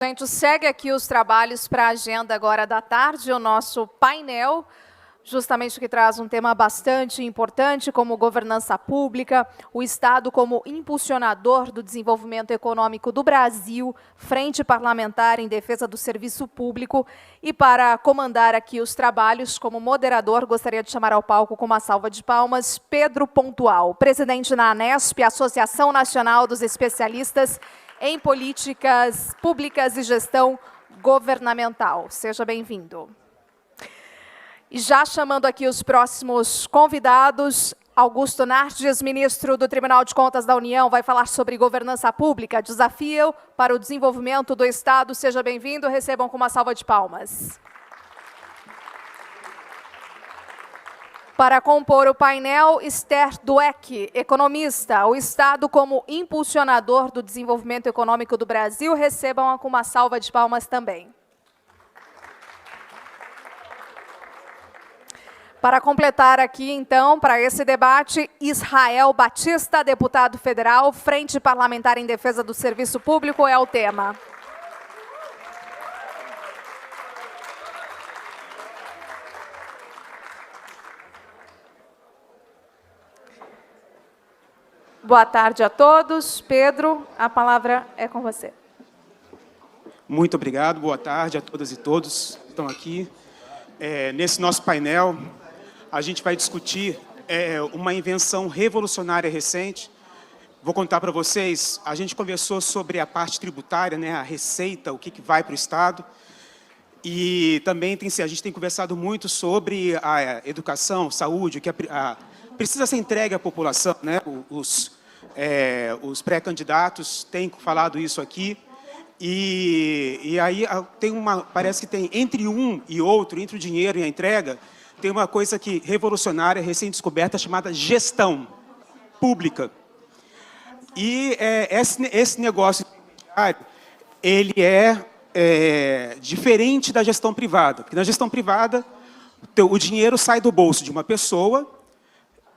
A gente segue aqui os trabalhos para a agenda agora da tarde, o nosso painel, justamente que traz um tema bastante importante, como governança pública, o Estado como impulsionador do desenvolvimento econômico do Brasil, Frente Parlamentar em Defesa do Serviço Público. E para comandar aqui os trabalhos, como moderador, gostaria de chamar ao palco com uma salva de palmas, Pedro Pontual, presidente na ANESP, Associação Nacional dos Especialistas em Políticas Públicas e Gestão Governamental. Seja bem-vindo. E já chamando aqui os próximos convidados, Augusto Nardes, ministro do Tribunal de Contas da União, vai falar sobre governança pública, desafio para o desenvolvimento do Estado. Seja bem-vindo, recebam com uma salva de palmas. Para compor o painel, Esther Dweck, economista, o Estado como impulsionador do desenvolvimento econômico do Brasil, recebam com uma salva de palmas também. Para completar aqui, então, para esse debate, Israel Batista, deputado federal, Frente Parlamentar em Defesa do Serviço Público, é o tema. Boa tarde a todos. Pedro, a palavra é com você. Muito obrigado. Boa tarde a todas e todos que estão aqui. Nesse nosso painel, a gente vai discutir uma invenção revolucionária recente. Vou contar para vocês, a gente conversou sobre a parte tributária, né, a receita, o que vai para o Estado. E também a gente tem conversado muito sobre a educação, saúde, o que precisa ser entregue à população, né? Os pré-candidatos têm falado isso aqui. E aí parece que tem entre um e outro, entre o dinheiro e a entrega, tem uma coisa que revolucionária, recém-descoberta, chamada gestão pública. E esse negócio, ele é diferente da gestão privada, porque na gestão privada o dinheiro sai do bolso de uma pessoa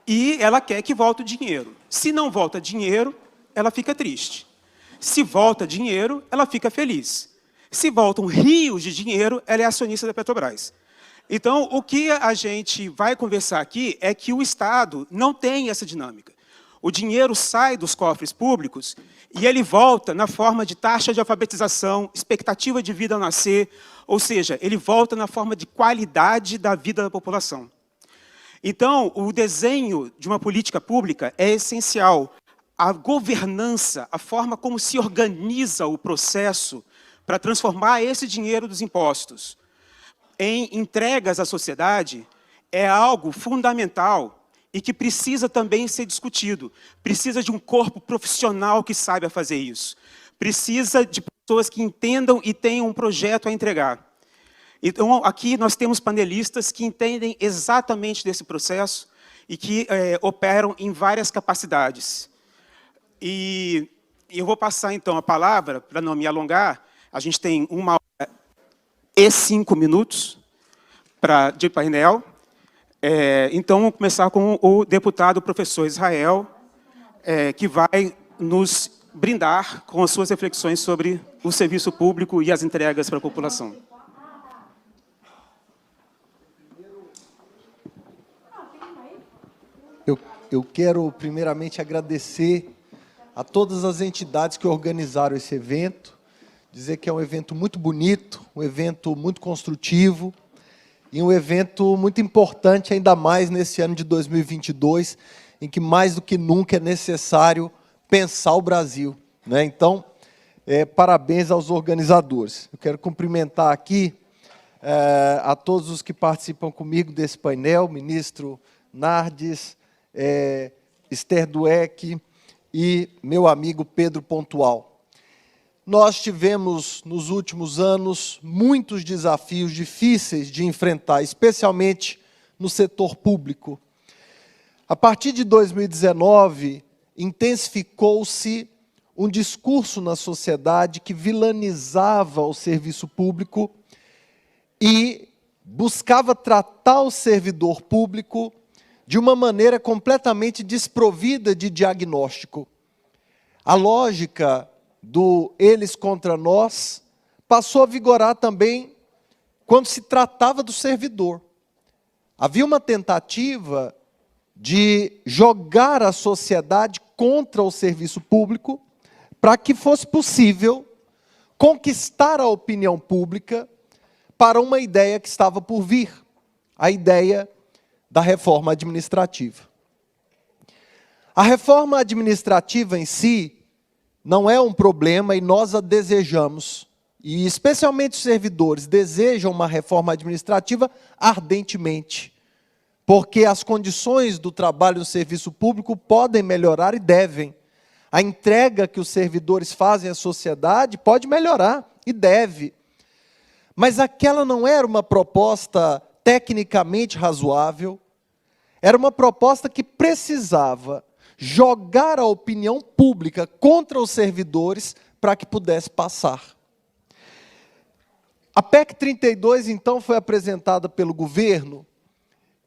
e ela quer que volte o dinheiro. Se não volta dinheiro, ela fica triste. Se volta dinheiro, ela fica feliz. Se voltam rios de dinheiro, ela é acionista da Petrobras. Então, o que a gente vai conversar aqui é que o Estado não tem essa dinâmica. O dinheiro sai dos cofres públicos e ele volta na forma de taxa de alfabetização, expectativa de vida ao nascer, ou seja, ele volta na forma de qualidade da vida da população. Então, o desenho de uma política pública é essencial. A governança, a forma como se organiza o processo para transformar esse dinheiro dos impostos em entregas à sociedade é algo fundamental e que precisa também ser discutido. Precisa de um corpo profissional que saiba fazer isso. Precisa de pessoas que entendam e tenham um projeto a entregar. Então, aqui nós temos panelistas que entendem exatamente desse processo e que operam em várias capacidades. E eu vou passar, então, a palavra, para não me alongar. A gente tem 1 hora e 5 minutos de painel. Então, vamos começar com o deputado professor Israel, que vai nos brindar com as suas reflexões sobre o serviço público e as entregas para a população. Eu quero, primeiramente, agradecer a todas as entidades que organizaram esse evento, dizer que é um evento muito bonito, um evento muito construtivo e um evento muito importante, ainda mais nesse ano de 2022, em que mais do que nunca é necessário pensar o Brasil, né? Então, parabéns aos organizadores. Eu quero cumprimentar aqui a todos os que participam comigo desse painel, ministro Nardes, Esther Dweck e meu amigo Pedro Pontual. Nós tivemos, nos últimos anos, muitos desafios difíceis de enfrentar, especialmente no setor público. A partir de 2019, intensificou-se um discurso na sociedade que vilanizava o serviço público e buscava tratar o servidor público de uma maneira completamente desprovida de diagnóstico. A lógica do eles contra nós passou a vigorar também quando se tratava do servidor. Havia uma tentativa de jogar a sociedade contra o serviço público para que fosse possível conquistar a opinião pública para uma ideia que estava por vir, a ideia da reforma administrativa. A reforma administrativa em si não é um problema e nós a desejamos, e especialmente os servidores desejam uma reforma administrativa ardentemente, porque as condições do trabalho no serviço público podem melhorar e devem. A entrega que os servidores fazem à sociedade pode melhorar e deve. Mas aquela não era uma proposta tecnicamente razoável, era uma proposta que precisava jogar a opinião pública contra os servidores para que pudesse passar. A PEC 32, então, foi apresentada pelo governo,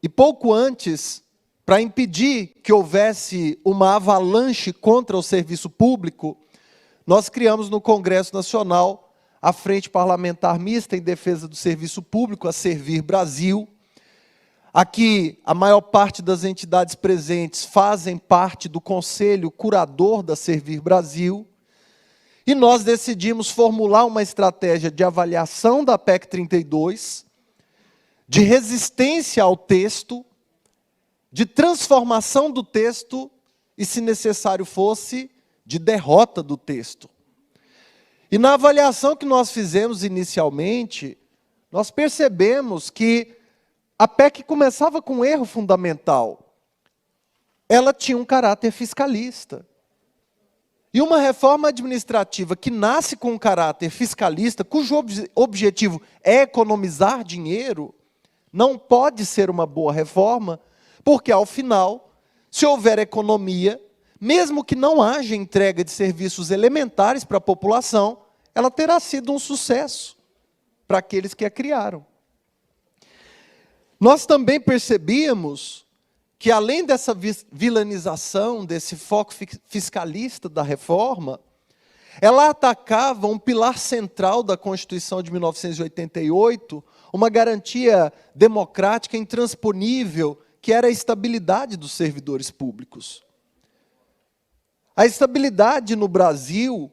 e pouco antes, para impedir que houvesse uma avalanche contra o serviço público, nós criamos no Congresso Nacional a Frente Parlamentar Mista em Defesa do Serviço Público, a Servir Brasil. Aqui, a maior parte das entidades presentes fazem parte do Conselho Curador da Servir Brasil, e nós decidimos formular uma estratégia de avaliação da PEC 32, de resistência ao texto, de transformação do texto e, se necessário fosse, de derrota do texto. E na avaliação que nós fizemos inicialmente, nós percebemos que a PEC começava com um erro fundamental. Ela tinha um caráter fiscalista. E uma reforma administrativa que nasce com um caráter fiscalista, cujo objetivo é economizar dinheiro, não pode ser uma boa reforma, porque, ao final, se houver economia, mesmo que não haja entrega de serviços elementares para a população, ela terá sido um sucesso para aqueles que a criaram. Nós também percebíamos que, além dessa vilanização, desse foco fiscalista da reforma, ela atacava um pilar central da Constituição de 1988, uma garantia democrática intransponível, que era a estabilidade dos servidores públicos. A estabilidade no Brasil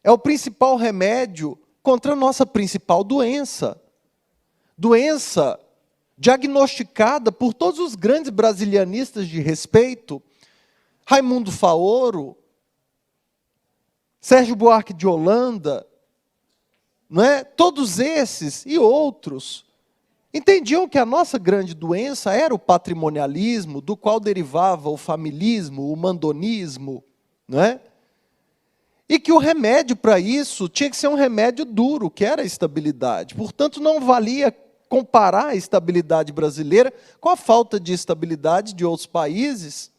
é o principal remédio contra a nossa principal doença. Doença diagnosticada por todos os grandes brasilianistas de respeito, Raimundo Faoro, Sérgio Buarque de Holanda, não é? Todos esses e outros entendiam que a nossa grande doença era o patrimonialismo, do qual derivava o familismo, o mandonismo, não é? E que o remédio para isso tinha que ser um remédio duro, que era a estabilidade. Portanto, não valia comparar a estabilidade brasileira com a falta de estabilidade de outros países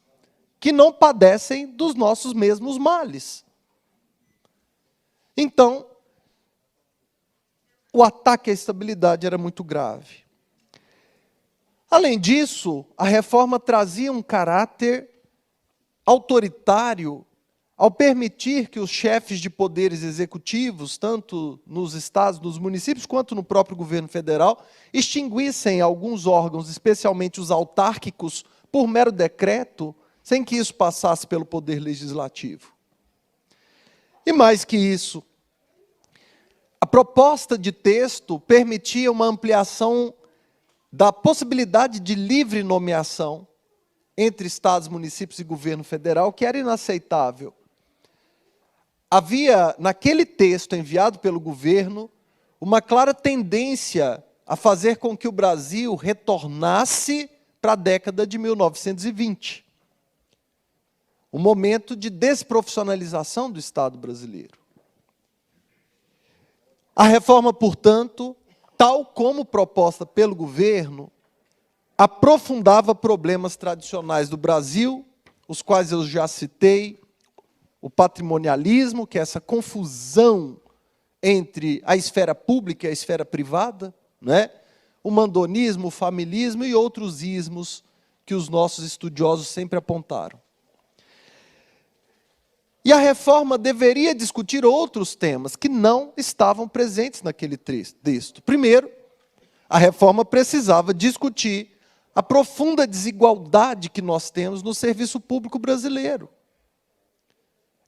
que não padecem dos nossos mesmos males. Então, o ataque à estabilidade era muito grave. Além disso, a reforma trazia um caráter autoritário ao permitir que os chefes de poderes executivos, tanto nos estados, nos municípios, quanto no próprio governo federal, extinguissem alguns órgãos, especialmente os autárquicos, por mero decreto, sem que isso passasse pelo poder legislativo. E mais que isso, a proposta de texto permitia uma ampliação da possibilidade de livre nomeação entre estados, municípios e governo federal, que era inaceitável. Havia, naquele texto enviado pelo governo, uma clara tendência a fazer com que o Brasil retornasse para a década de 1920. Um momento de desprofissionalização do Estado brasileiro. A reforma, portanto, tal como proposta pelo governo, aprofundava problemas tradicionais do Brasil, os quais eu já citei, o patrimonialismo, que é essa confusão entre a esfera pública e a esfera privada, né? O mandonismo, o familismo e outros ismos que os nossos estudiosos sempre apontaram. E a reforma deveria discutir outros temas que não estavam presentes naquele texto. Primeiro, a reforma precisava discutir a profunda desigualdade que nós temos no serviço público brasileiro.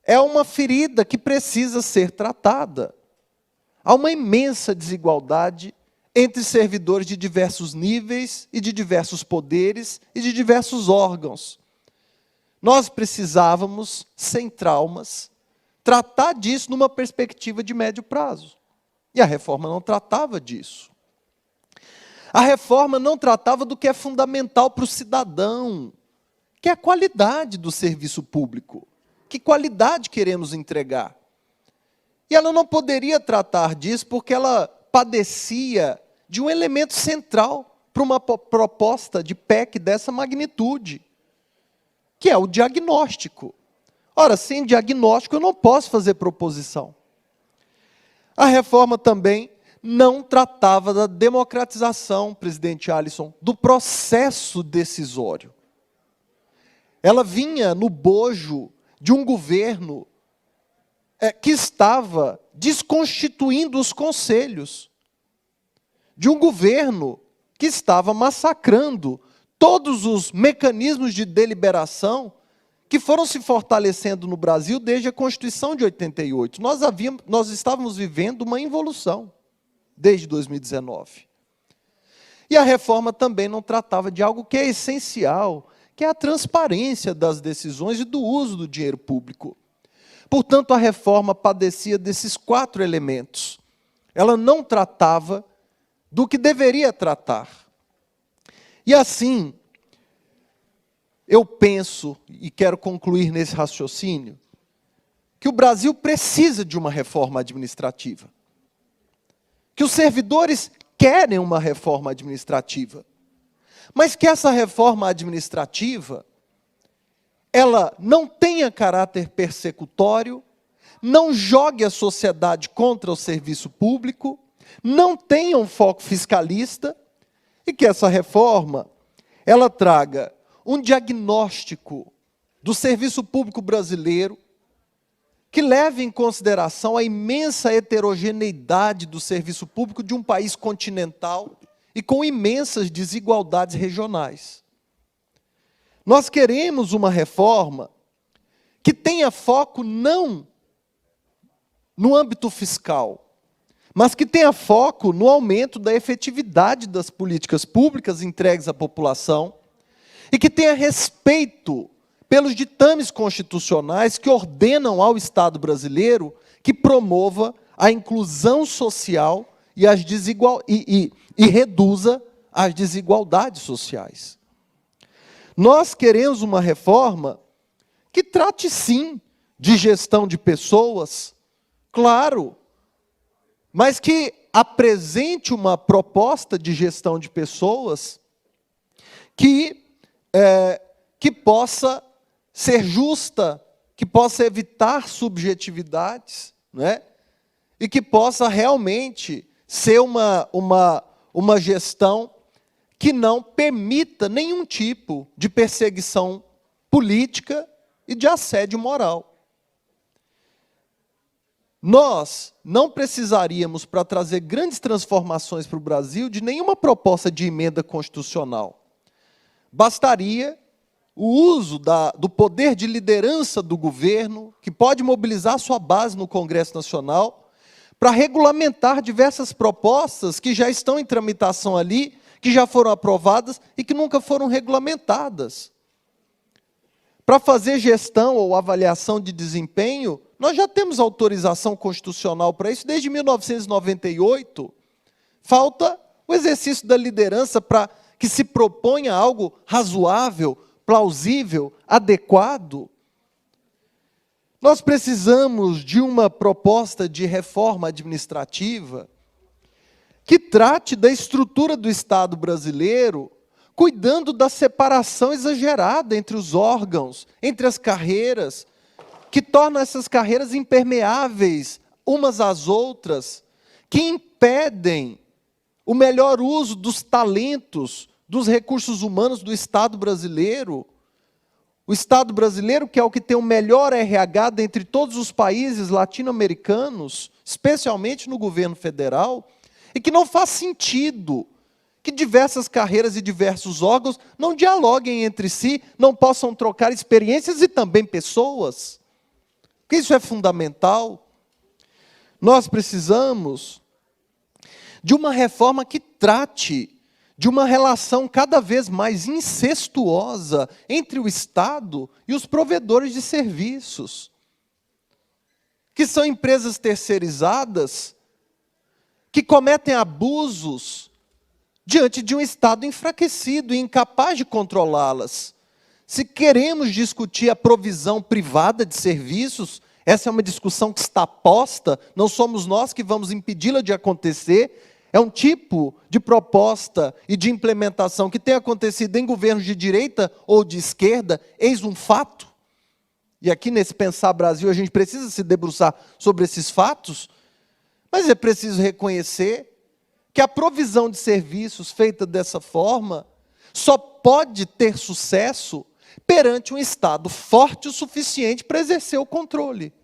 É uma ferida que precisa ser tratada. Há uma imensa desigualdade entre servidores de diversos níveis e de diversos poderes e de diversos órgãos. Nós precisávamos, sem traumas, tratar disso numa perspectiva de médio prazo. E a reforma não tratava disso. A reforma não tratava do que é fundamental para o cidadão, que é a qualidade do serviço público. Que qualidade queremos entregar? E ela não poderia tratar disso porque ela padecia de um elemento central para uma proposta de PEC dessa magnitude, que é o diagnóstico. Ora, sem diagnóstico eu não posso fazer proposição. A reforma também não tratava da democratização, presidente Alisson, do processo decisório. Ela vinha no bojo de um governo que estava desconstituindo os conselhos, de um governo que estava massacrando todos os mecanismos de deliberação que foram se fortalecendo no Brasil desde a Constituição de 88. Nós estávamos vivendo uma involução desde 2019. E a reforma também não tratava de algo que é essencial, que é a transparência das decisões e do uso do dinheiro público. Portanto, a reforma padecia desses 4 elementos. Ela não tratava do que deveria tratar. E assim, eu penso, e quero concluir nesse raciocínio, que o Brasil precisa de uma reforma administrativa. Que os servidores querem uma reforma administrativa. Mas que essa reforma administrativa, ela não tenha caráter persecutório, não jogue a sociedade contra o serviço público, não tenha um foco fiscalista, e que essa reforma, ela traga um diagnóstico do serviço público brasileiro, que leve em consideração a imensa heterogeneidade do serviço público de um país continental e com imensas desigualdades regionais. Nós queremos uma reforma que tenha foco não no âmbito fiscal, mas que tenha foco no aumento da efetividade das políticas públicas entregues à população e que tenha respeito pelos ditames constitucionais que ordenam ao Estado brasileiro que promova a inclusão social e reduza as desigualdades sociais. Nós queremos uma reforma que trate, sim, de gestão de pessoas, claro, mas que apresente uma proposta de gestão de pessoas que possa ser justa, que possa evitar subjetividades, né? E que possa realmente ser uma gestão que não permita nenhum tipo de perseguição política e de assédio moral. Nós não precisaríamos, para trazer grandes transformações para o Brasil, de nenhuma proposta de emenda constitucional. Bastaria o uso do poder de liderança do governo, que pode mobilizar sua base no Congresso Nacional, para regulamentar diversas propostas que já estão em tramitação ali, que já foram aprovadas e que nunca foram regulamentadas. Para fazer gestão ou avaliação de desempenho, nós já temos autorização constitucional para isso desde 1998. Falta o exercício da liderança para que se proponha algo razoável, plausível, adequado. Nós precisamos de uma proposta de reforma administrativa que trate da estrutura do Estado brasileiro, cuidando da separação exagerada entre os órgãos, entre as carreiras, que torna essas carreiras impermeáveis umas às outras, que impedem o melhor uso dos talentos, dos recursos humanos do Estado brasileiro. O Estado brasileiro, que é o que tem o melhor RH dentre todos os países latino-americanos, especialmente no governo federal, e que não faz sentido que diversas carreiras e diversos órgãos não dialoguem entre si, não possam trocar experiências e também pessoas. Porque isso é fundamental. Nós precisamos de uma reforma que trate de uma relação cada vez mais incestuosa entre o Estado e os provedores de serviços, que são empresas terceirizadas que cometem abusos diante de um Estado enfraquecido e incapaz de controlá-las. Se queremos discutir a provisão privada de serviços, essa é uma discussão que está posta, não somos nós que vamos impedi-la de acontecer. É um tipo de proposta e de implementação que tem acontecido em governos de direita ou de esquerda, eis um fato. E aqui nesse Pensar Brasil a gente precisa se debruçar sobre esses fatos, mas é preciso reconhecer que a provisão de serviços feita dessa forma só pode ter sucesso perante um Estado forte o suficiente para exercer o controle.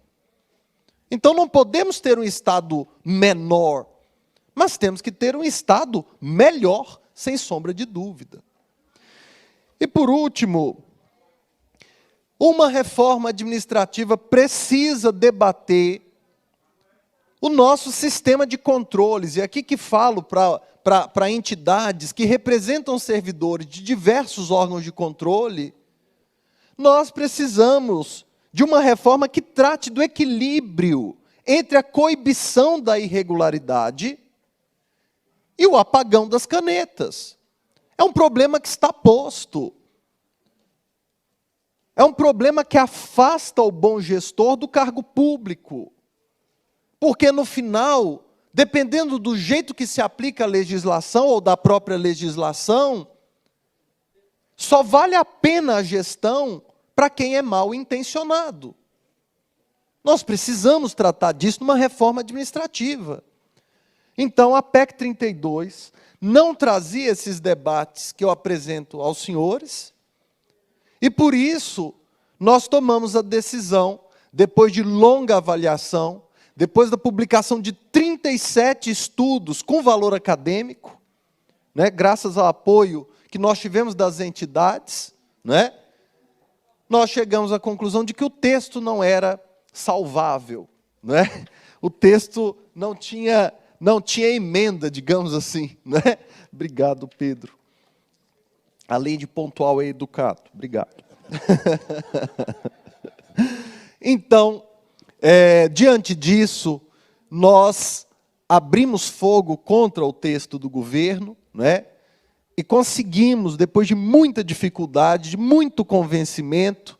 Então não podemos ter um Estado menor, mas temos que ter um Estado melhor, sem sombra de dúvida. E por último, uma reforma administrativa precisa debater o nosso sistema de controles. E aqui que falo para entidades que representam servidores de diversos órgãos de controle, nós precisamos de uma reforma que trate do equilíbrio entre a coibição da irregularidade e o apagão das canetas. É um problema que está posto. É um problema que afasta o bom gestor do cargo público. Porque, no final, dependendo do jeito que se aplica a legislação ou da própria legislação, só vale a pena a gestão para quem é mal intencionado. Nós precisamos tratar disso numa reforma administrativa. Então, a PEC 32 não trazia esses debates que eu apresento aos senhores, e por isso nós tomamos a decisão, depois de longa avaliação, depois da publicação de 37 estudos com valor acadêmico, né, graças ao apoio que nós tivemos das entidades, né, nós chegamos à conclusão de que o texto não era salvável, né? O texto não tinha emenda, digamos assim, né? Obrigado, Pedro. Além de pontual e educado. Obrigado. Então, diante disso, nós abrimos fogo contra o texto do governo, né? E conseguimos, depois de muita dificuldade, de muito convencimento,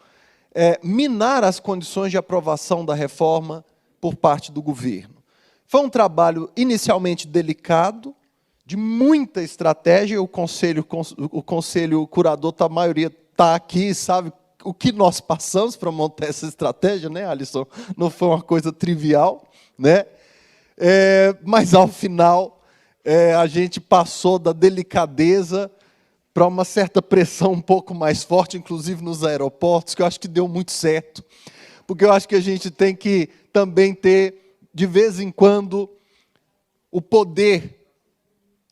minar as condições de aprovação da reforma por parte do governo. Foi um trabalho inicialmente delicado, de muita estratégia. O conselho curador, a maioria está aqui, sabe o que nós passamos para montar essa estratégia, né, Alisson? Não foi uma coisa trivial, né? Mas, ao final, a gente passou da delicadeza para uma certa pressão um pouco mais forte, inclusive nos aeroportos, que eu acho que deu muito certo. Porque eu acho que a gente tem que também ter, de vez em quando, o poder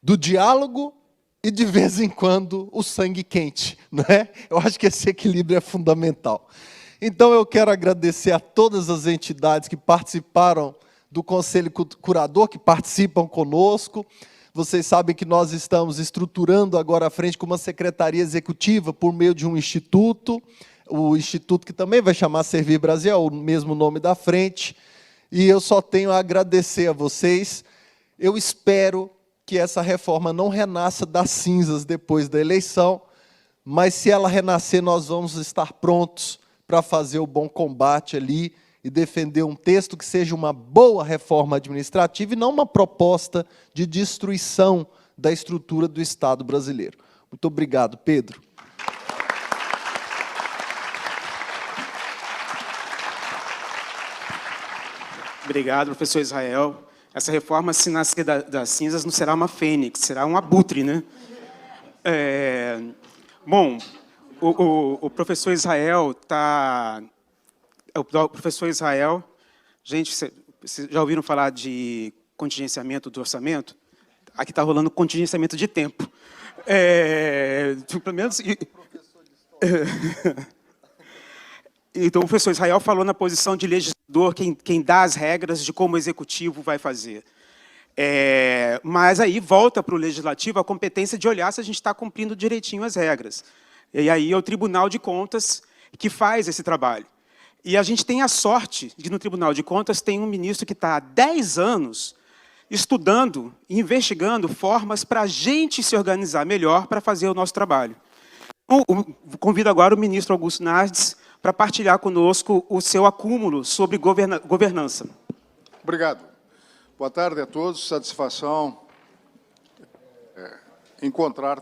do diálogo e, de vez em quando, o sangue quente, não é? Eu acho que esse equilíbrio é fundamental. Então, eu quero agradecer a todas as entidades que participaram do Conselho Curador, que participam conosco. Vocês sabem que nós estamos estruturando agora à frente com uma secretaria executiva por meio de um instituto, o instituto que também vai chamar Servir Brasil, é o mesmo nome da frente, e eu só tenho a agradecer a vocês. Eu espero que essa reforma não renasça das cinzas depois da eleição, mas se ela renascer, nós vamos estar prontos para fazer o bom combate ali e defender um texto que seja uma boa reforma administrativa e não uma proposta de destruição da estrutura do Estado brasileiro. Muito obrigado, Pedro. Obrigado, professor Israel. Essa reforma, se nascer das cinzas, não será uma fênix, será um abutre, né? Bom, O professor Israel está... O professor Israel... Gente, vocês já ouviram falar de contingenciamento do orçamento? Aqui está rolando contingenciamento de tempo. Pelo menos... Então, o professor Israel falou na posição de legislador, quem dá as regras de como o executivo vai fazer. Mas aí volta para o legislativo a competência de olhar se a gente está cumprindo direitinho as regras. E aí é o Tribunal de Contas que faz esse trabalho. E a gente tem a sorte de, no Tribunal de Contas, tem um ministro que está há 10 anos estudando e investigando formas para a gente se organizar melhor para fazer o nosso trabalho. Então, convido agora o ministro Augusto Nardes para partilhar conosco o seu acúmulo sobre governança. Obrigado. Boa tarde a todos. Satisfação encontrar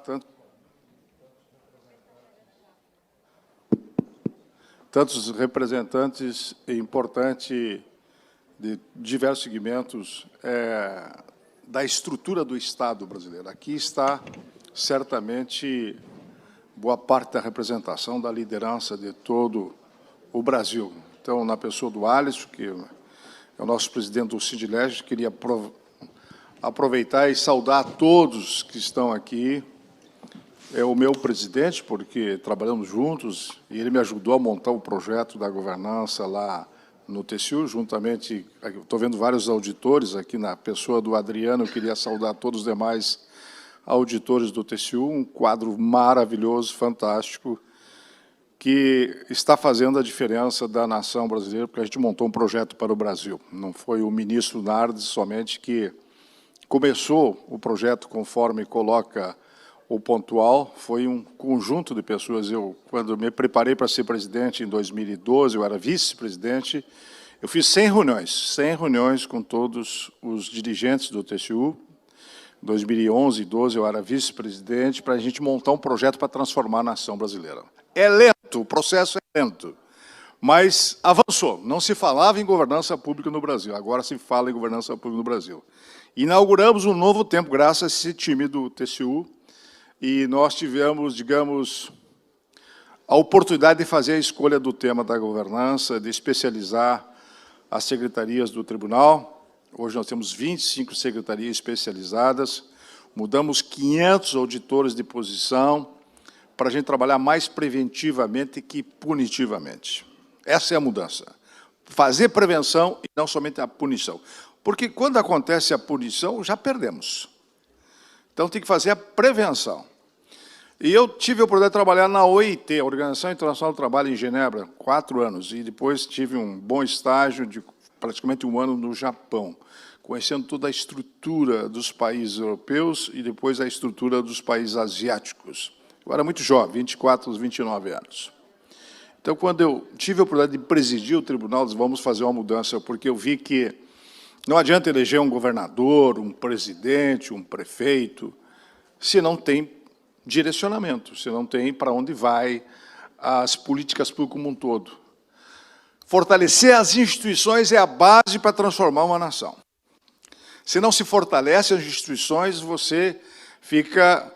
tantos representantes importantes de diversos segmentos da estrutura do Estado brasileiro. Aqui está, certamente, boa parte da representação da liderança de todo o Brasil. Então, na pessoa do Alisson, que é o nosso presidente do Sidleg, queria aproveitar e saudar todos que estão aqui. É o meu presidente, porque trabalhamos juntos, e ele me ajudou a montar o projeto da governança lá no TCU, juntamente, estou vendo vários auditores aqui na pessoa do Adriano, eu queria saudar todos os demais auditores do TCU, um quadro maravilhoso, fantástico, que está fazendo a diferença da nação brasileira, porque a gente montou um projeto para o Brasil. Não foi o ministro Nardes somente que começou o projeto conforme coloca o pontual, foi um conjunto de pessoas. Quando me preparei para ser presidente em 2012, eu era vice-presidente, eu fiz 100 reuniões com todos os dirigentes do TCU. Em 2011 e 2012, eu era vice-presidente, para a gente montar um projeto para transformar a nação brasileira. É lento, o processo é lento, mas avançou. Não se falava em governança pública no Brasil, agora se fala em governança pública no Brasil. Inauguramos um novo tempo, graças a esse time do TCU, e nós tivemos, digamos, a oportunidade de fazer a escolha do tema da governança, de especializar as secretarias do tribunal. Hoje nós temos 25 secretarias especializadas, mudamos 500 auditores de posição para a gente trabalhar mais preventivamente que punitivamente. Essa é a mudança. Fazer prevenção e não somente a punição. Porque quando acontece a punição, já perdemos. Então tem que fazer a prevenção. E eu tive a oportunidade de trabalhar na OIT, a Organização Internacional do Trabalho, em Genebra, 4 anos, e depois tive um bom estágio de praticamente 1 ano no Japão, conhecendo toda a estrutura dos países europeus e depois a estrutura dos países asiáticos. Eu era muito jovem, 24 aos 29 anos. Então, quando eu tive a oportunidade de presidir o tribunal, disse, vamos fazer uma mudança, porque eu vi que não adianta eleger um governador, um presidente, um prefeito, se não tem direcionamento, se não tem para onde vai as políticas públicas como um todo. Fortalecer as instituições é a base para transformar uma nação. Se não se fortalece as instituições, você fica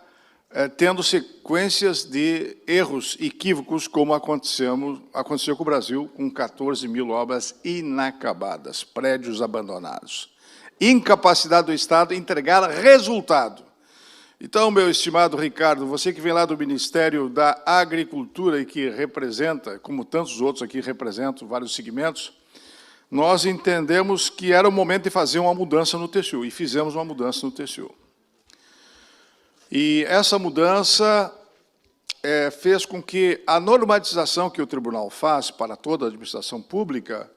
tendo sequências de erros equívocos, como aconteceu com o Brasil, com 14 mil obras inacabadas, prédios abandonados. Incapacidade do Estado em entregar resultado. Então, meu estimado Ricardo, você que vem lá do Ministério da Agricultura e que representa, como tantos outros aqui representam vários segmentos, nós entendemos que era o momento de fazer uma mudança no TCU, e fizemos uma mudança no TCU. E essa mudança fez com que a normatização que o tribunal faz para toda a administração pública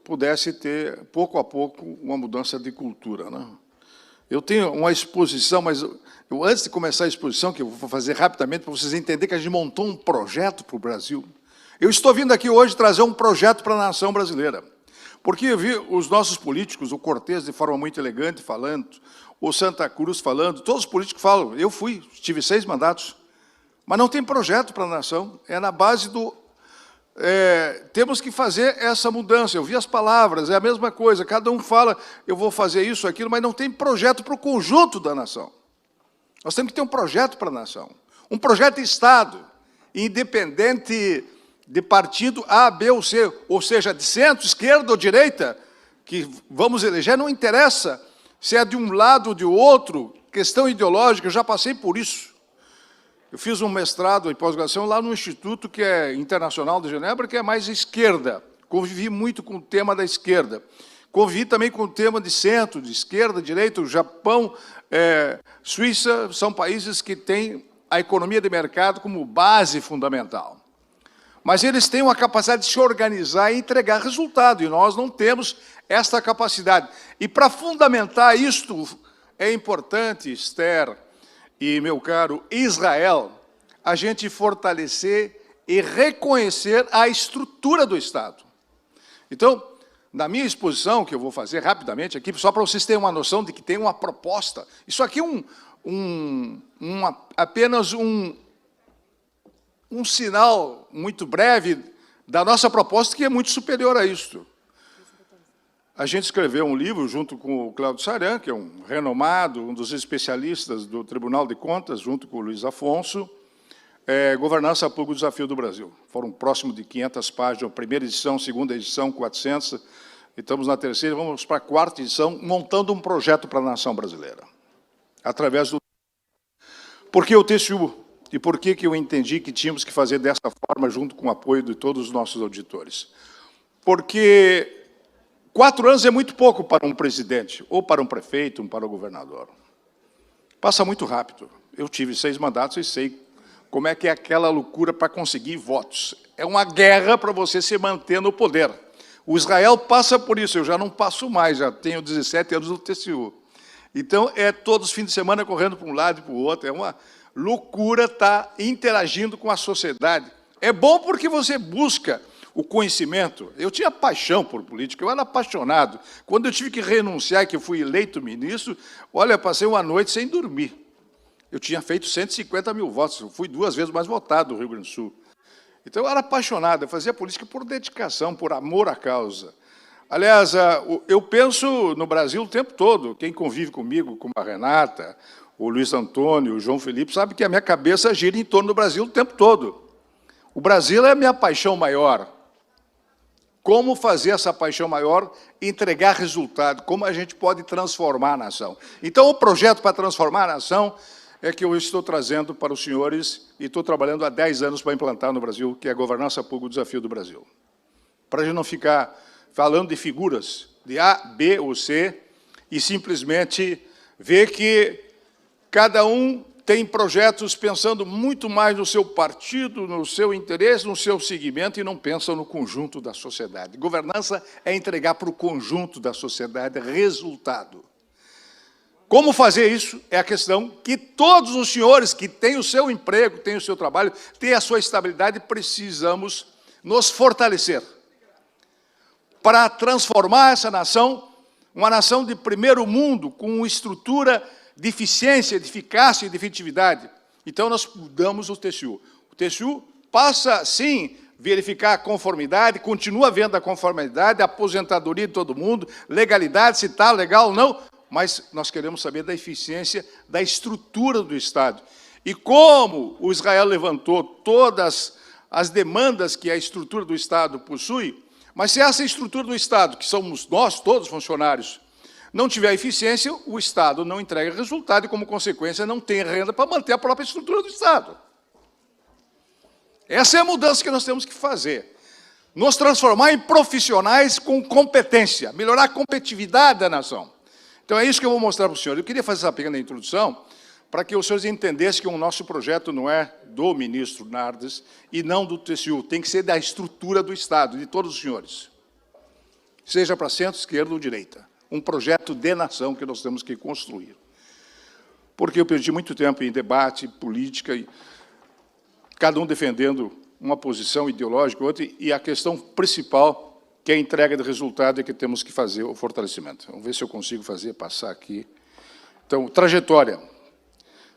pudesse ter, pouco a pouco, uma mudança de cultura, né? Eu tenho uma exposição, mas antes de começar a exposição, que eu vou fazer rapidamente, para vocês entenderem que a gente montou um projeto para o Brasil. Eu estou vindo aqui hoje trazer um projeto para a nação brasileira. Porque eu vi os nossos políticos, o Cortez, de forma muito elegante, falando, o Santa Cruz falando, todos os políticos falam, eu tive 6 mandatos, mas não tem projeto para a nação, é na base do... temos que fazer essa mudança. Eu vi as palavras, é a mesma coisa, cada um fala, eu vou fazer isso, aquilo, mas não tem projeto para o conjunto da nação. Nós temos que ter um projeto para a nação, um projeto de Estado. independente de partido A, B ou C, ou seja, de centro, esquerda ou direita, que vamos eleger, não interessa se é de um lado ou de outro, questão ideológica, eu já passei por isso. Eu fiz um mestrado em pós-graduação lá no Instituto que é Internacional de Genebra, que é mais esquerda. Convivi muito com o tema da esquerda. Convivi também com o tema de centro, de esquerda, direita. O Japão, Suíça, são países que têm a economia de mercado como base fundamental. Mas eles têm uma capacidade de se organizar e entregar resultado, e nós não temos esta capacidade. E para fundamentar isto, é importante, Esther e meu caro Israel, a gente fortalecer e reconhecer a estrutura do Estado. Então, na minha exposição, que eu vou fazer rapidamente aqui, só para vocês terem uma noção de que tem uma proposta. Isso aqui é apenas um sinal muito breve da nossa proposta, que é muito superior a isto. A gente escreveu um livro junto com o Cláudio Saran, que é um renomado, um dos especialistas do Tribunal de Contas, junto com o Luiz Afonso, Governança Pública, o Desafio do Brasil. Foram próximo de 500 páginas, primeira edição, segunda edição, 400, estamos na terceira, vamos para a quarta edição, montando um projeto para a nação brasileira, através do... Por que o TCU? E por que eu entendi que tínhamos que fazer dessa forma, junto com o apoio de todos os nossos auditores? Porque 4 anos é muito pouco para um presidente, ou para um prefeito, ou para um governador. Passa muito rápido. Eu tive 6 mandatos e sei como é que é aquela loucura para conseguir votos. É uma guerra para você se manter no poder. O Israel passa por isso, eu já não passo mais, já tenho 17 anos no TCU. Então, todos os fins de semana correndo para um lado e para o outro, é uma loucura estar interagindo com a sociedade. É bom porque você busca o conhecimento. Eu tinha paixão por política, eu era apaixonado. Quando eu tive que renunciar, que eu fui eleito ministro, olha, passei uma noite sem dormir. Eu tinha feito 150 mil votos, eu fui 2 vezes mais votado no Rio Grande do Sul. Então, eu era apaixonado, eu fazia política por dedicação, por amor à causa. Aliás, eu penso no Brasil o tempo todo. Quem convive comigo, como a Renata, o Luiz Antônio, o João Felipe, sabe que a minha cabeça gira em torno do Brasil o tempo todo. O Brasil é a minha paixão maior. Como fazer essa paixão maior entregar resultado? Como a gente pode transformar a nação? Então, o projeto para transformar a nação é que eu estou trazendo para os senhores e estou trabalhando há 10 anos para implantar no Brasil, que é a Governança Pública, o Desafio do Brasil. Para a gente não ficar falando de figuras de A, B ou C e simplesmente ver que cada um tem projetos pensando muito mais no seu partido, no seu interesse, no seu segmento e não pensa no conjunto da sociedade. Governança é entregar para o conjunto da sociedade resultado. Como fazer isso é a questão que todos os senhores que têm o seu emprego, têm o seu trabalho, têm a sua estabilidade, precisamos nos fortalecer para transformar essa nação, uma nação de primeiro mundo, com uma estrutura de eficiência, de eficácia e de efetividade. Então, nós mudamos o TCU. O TCU passa, sim, verificar a conformidade, continua havendo a conformidade, a aposentadoria de todo mundo, legalidade, se está legal ou não, mas nós queremos saber da eficiência da estrutura do Estado. E como o Israel levantou todas as demandas que a estrutura do Estado possui, mas se essa estrutura do Estado, que somos nós, todos funcionários, não tiver eficiência, o Estado não entrega resultado e, como consequência, não tem renda para manter a própria estrutura do Estado. Essa é a mudança que nós temos que fazer. Nos transformar em profissionais com competência, melhorar a competitividade da nação. Então, é isso que eu vou mostrar para os senhores. Eu queria fazer essa pequena introdução para que os senhores entendessem que o nosso projeto não é do ministro Nardes e não do TCU, tem que ser da estrutura do Estado, de todos os senhores. Seja para centro, esquerda ou direita. Um projeto de nação que nós temos que construir. Porque eu perdi muito tempo em debate, política, e cada um defendendo uma posição ideológica, outra, e a questão principal, que é a entrega de resultado, é que temos que fazer o fortalecimento. Vamos ver se eu consigo passar aqui. Então, trajetória.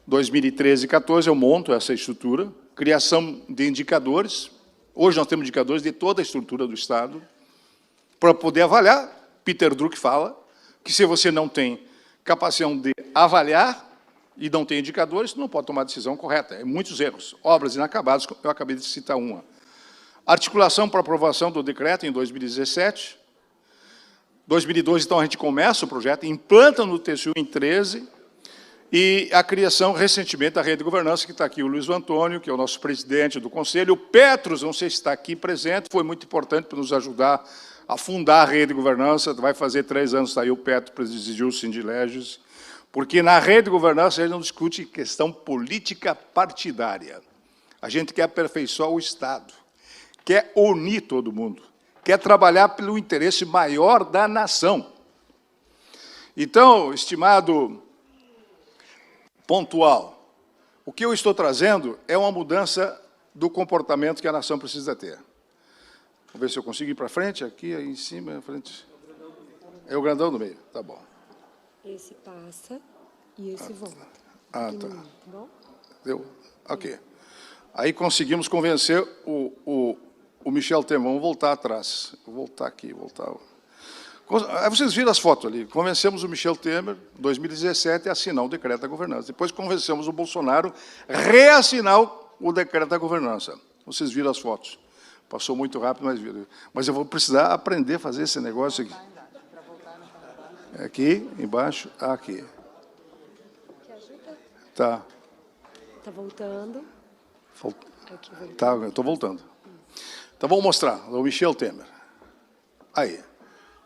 2013 e 2014 eu monto essa estrutura, criação de indicadores. Hoje nós temos indicadores de toda a estrutura do Estado, para poder avaliar. Peter Drucker fala que se você não tem capacidade de avaliar, e não tem indicadores, não pode tomar a decisão correta. Muitos erros. Obras inacabadas, eu acabei de citar uma. Articulação para aprovação do decreto em 2017. 2012, então, a gente começa o projeto, implanta no TCU em 13, e a criação, recentemente, da Rede de Governança, que está aqui o Luiz Antônio, que é o nosso presidente do Conselho. O Petros, não sei se está aqui presente, foi muito importante para nos ajudar a fundar a Rede de Governança. Vai fazer 3 anos, está aí o Petros, presidiu o Sindileges, porque na Rede de Governança a gente não discute questão política partidária. A gente quer aperfeiçoar o Estado, quer unir todo mundo, quer trabalhar pelo interesse maior da nação. Então, estimado pontual, o que eu estou trazendo é uma mudança do comportamento que a nação precisa ter. Vamos ver se eu consigo ir para frente, aqui, aí em cima, frente. É o grandão do meio, tá bom. Esse passa e esse volta. Ah, tá. Tá bom? Deu? Ok. Aí conseguimos convencer o Michel Temer. Vamos voltar atrás. Vou voltar aqui, voltar. Aí vocês viram as fotos ali. Convencemos o Michel Temer, em 2017, a assinar o decreto da governança. Depois convencemos o Bolsonaro a reassinar o decreto da governança. Vocês viram as fotos. Passou muito rápido, mas viram. Mas eu vou precisar aprender a fazer esse negócio aqui. Aqui, embaixo, aqui. Tá. Tá voltando. Aqui, Tá, eu estou voltando. Então, vamos mostrar. O Michel Temer. Aí.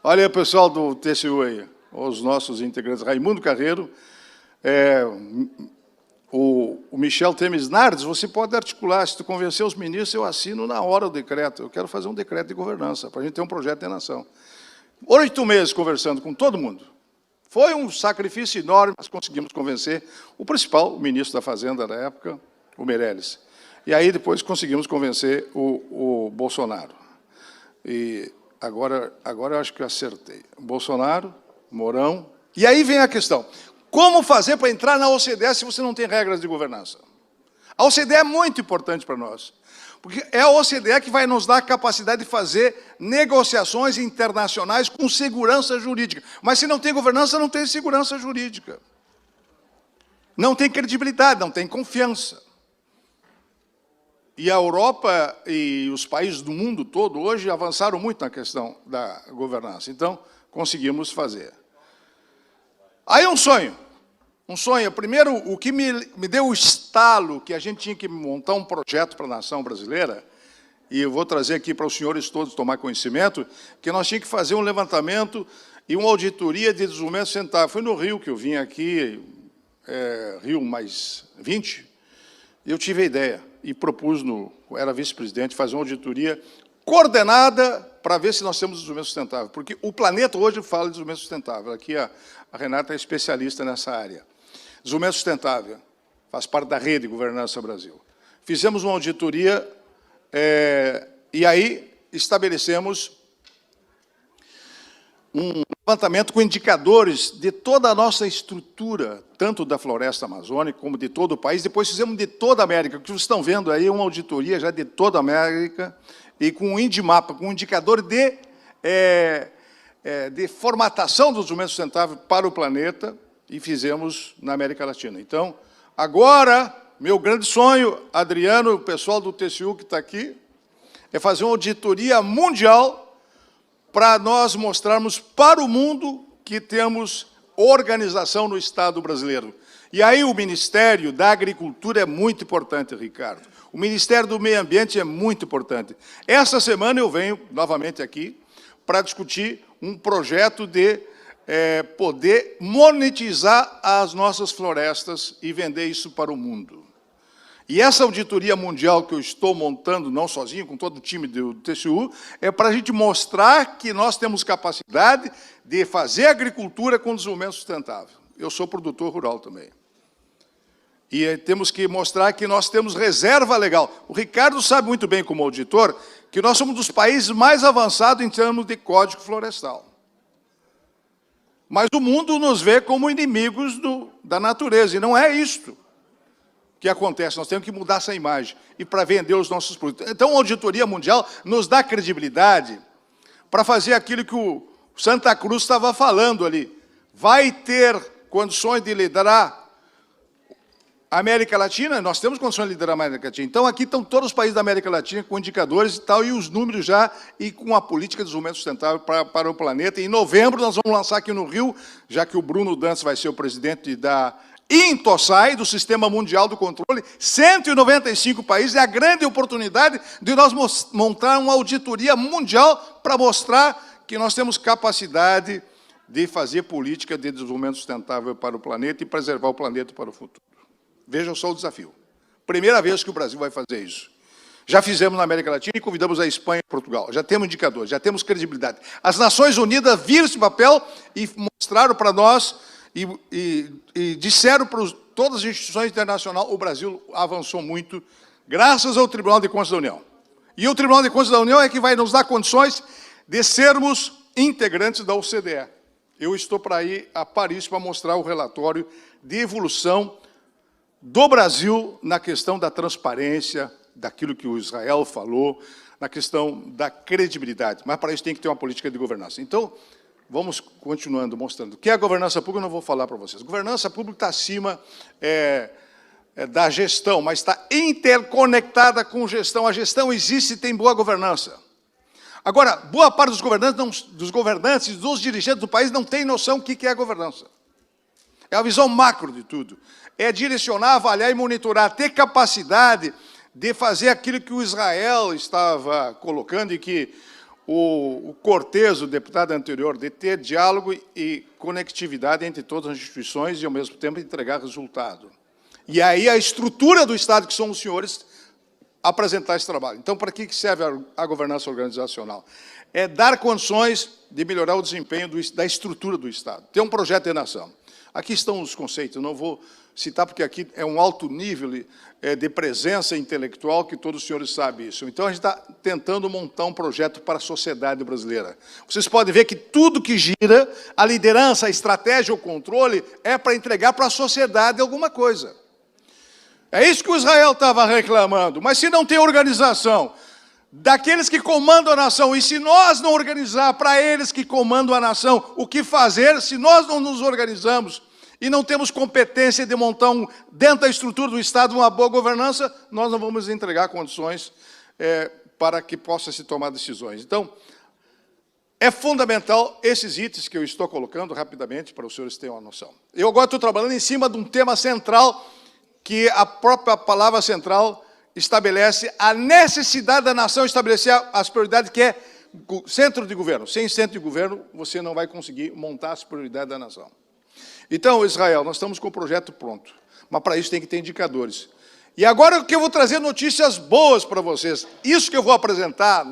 Olha aí o pessoal do TCU aí, os nossos integrantes. Raimundo Carreiro, o Michel Temer Nardes, você pode articular, se tu convencer os ministros, eu assino na hora o decreto. Eu quero fazer um decreto de governança, para a gente ter um projeto de nação. 8 meses conversando com todo mundo. Foi um sacrifício enorme, mas conseguimos convencer o principal, o ministro da Fazenda da época, o Meirelles. E aí depois conseguimos convencer o Bolsonaro. E agora eu acho que eu acertei. Bolsonaro, Mourão. E aí vem a questão. Como fazer para entrar na OCDE se você não tem regras de governança? A OCDE é muito importante para nós. Porque é a OCDE que vai nos dar a capacidade de fazer negociações internacionais com segurança jurídica. Mas se não tem governança, não tem segurança jurídica. Não tem credibilidade, não tem confiança. E a Europa e os países do mundo todo hoje avançaram muito na questão da governança. Então, conseguimos fazer. Aí um sonho. Um sonho. Primeiro, o que me deu o estalo que a gente tinha que montar um projeto para a nação brasileira, e eu vou trazer aqui para os senhores todos tomar conhecimento, que nós tínhamos que fazer um levantamento e uma auditoria de desenvolvimento sustentável. Foi no Rio que eu vim aqui, Rio mais 20, e eu tive a ideia e propus, era vice-presidente, fazer uma auditoria coordenada para ver se nós temos desenvolvimento sustentável. Porque o planeta hoje fala de desenvolvimento sustentável. Aqui a Renata é especialista nessa área. Desenvolvimento sustentável faz parte da Rede de Governança Brasil. Fizemos uma auditoria e aí estabelecemos um levantamento com indicadores de toda a nossa estrutura, tanto da floresta amazônica como de todo o país. Depois fizemos de toda a América. O que vocês estão vendo aí é uma auditoria já de toda a América e com um INDMAPA, com um indicador de formatação do desenvolvimento sustentável para o planeta, e fizemos na América Latina. Então, agora, meu grande sonho, Adriano, o pessoal do TCU que está aqui, é fazer uma auditoria mundial para nós mostrarmos para o mundo que temos organização no Estado brasileiro. E aí o Ministério da Agricultura é muito importante, Ricardo. O Ministério do Meio Ambiente é muito importante. Essa semana eu venho novamente aqui para discutir um projeto de poder monetizar as nossas florestas e vender isso para o mundo. E essa auditoria mundial que eu estou montando, não sozinho, com todo o time do TCU, é para a gente mostrar que nós temos capacidade de fazer agricultura com desenvolvimento sustentável. Eu sou produtor rural também. E temos que mostrar que nós temos reserva legal. O Ricardo sabe muito bem, como auditor, que nós somos um dos países mais avançados em termos de código florestal. Mas o mundo nos vê como inimigos da natureza, e não é isto que acontece. Nós temos que mudar essa imagem e para vender os nossos produtos. Então, a auditoria mundial nos dá credibilidade para fazer aquilo que o Santa Cruz estava falando ali. Vai ter condições de liderar América Latina, nós temos condições de liderar a América Latina. Então, aqui estão todos os países da América Latina com indicadores e tal, e os números já, e com a política de desenvolvimento sustentável para o planeta. Em novembro, nós vamos lançar aqui no Rio, já que o Bruno Dantas vai ser o presidente da INTOSAI, do Sistema Mundial do Controle, 195 países, é a grande oportunidade de nós montar uma auditoria mundial para mostrar que nós temos capacidade de fazer política de desenvolvimento sustentável para o planeta e preservar o planeta para o futuro. Vejam só o desafio. Primeira vez que o Brasil vai fazer isso. Já fizemos na América Latina e convidamos a Espanha e Portugal. Já temos indicadores, já temos credibilidade. As Nações Unidas viram esse papel e mostraram para nós e disseram para todas as instituições internacionais, o Brasil avançou muito, graças ao Tribunal de Contas da União. E o Tribunal de Contas da União é que vai nos dar condições de sermos integrantes da OCDE. Eu estou para ir a Paris para mostrar o relatório de evolução do Brasil na questão da transparência, daquilo que o Israel falou, na questão da credibilidade. Mas, para isso, tem que ter uma política de governança. Então, vamos continuando mostrando. O que é a governança pública, eu não vou falar para vocês. Governança pública está acima da gestão, mas está interconectada com gestão. A gestão existe e tem boa governança. Agora, boa parte dos governantes, dos dirigentes do país, não tem noção do que é a governança. É a visão macro de tudo. É direcionar, avaliar e monitorar, ter capacidade de fazer aquilo que o Israel estava colocando e que o Cortes, o deputado anterior, de ter diálogo e conectividade entre todas as instituições e, ao mesmo tempo, entregar resultado. E aí a estrutura do Estado, que são os senhores, apresentar esse trabalho. Então, para que serve a governança organizacional? É dar condições de melhorar o desempenho da estrutura do Estado. Ter um projeto de nação. Aqui estão os conceitos, eu não vou citar, porque aqui é um alto nível de presença intelectual, que todos os senhores sabem isso. Então, a gente está tentando montar um projeto para a sociedade brasileira. Vocês podem ver que tudo que gira, a liderança, a estratégia, o controle, é para entregar para a sociedade alguma coisa. É isso que o Israel estava reclamando. Mas se não tem organização daqueles que comandam a nação, e se nós não organizar para eles que comandam a nação o que fazer, se nós não nos organizamos e não temos competência de montar, dentro da estrutura do Estado, uma boa governança, nós não vamos entregar condições para que possa se tomar decisões. Então, é fundamental esses itens que eu estou colocando rapidamente, para os senhores terem uma noção. Eu agora estou trabalhando em cima de um tema central, que a própria palavra central estabelece a necessidade da nação estabelecer as prioridades, que é centro de governo. Sem centro de governo, você não vai conseguir montar as prioridades da nação. Então, Israel, nós estamos com o projeto pronto, mas para isso tem que ter indicadores. E agora que eu vou trazer notícias boas para vocês, isso que eu vou apresentar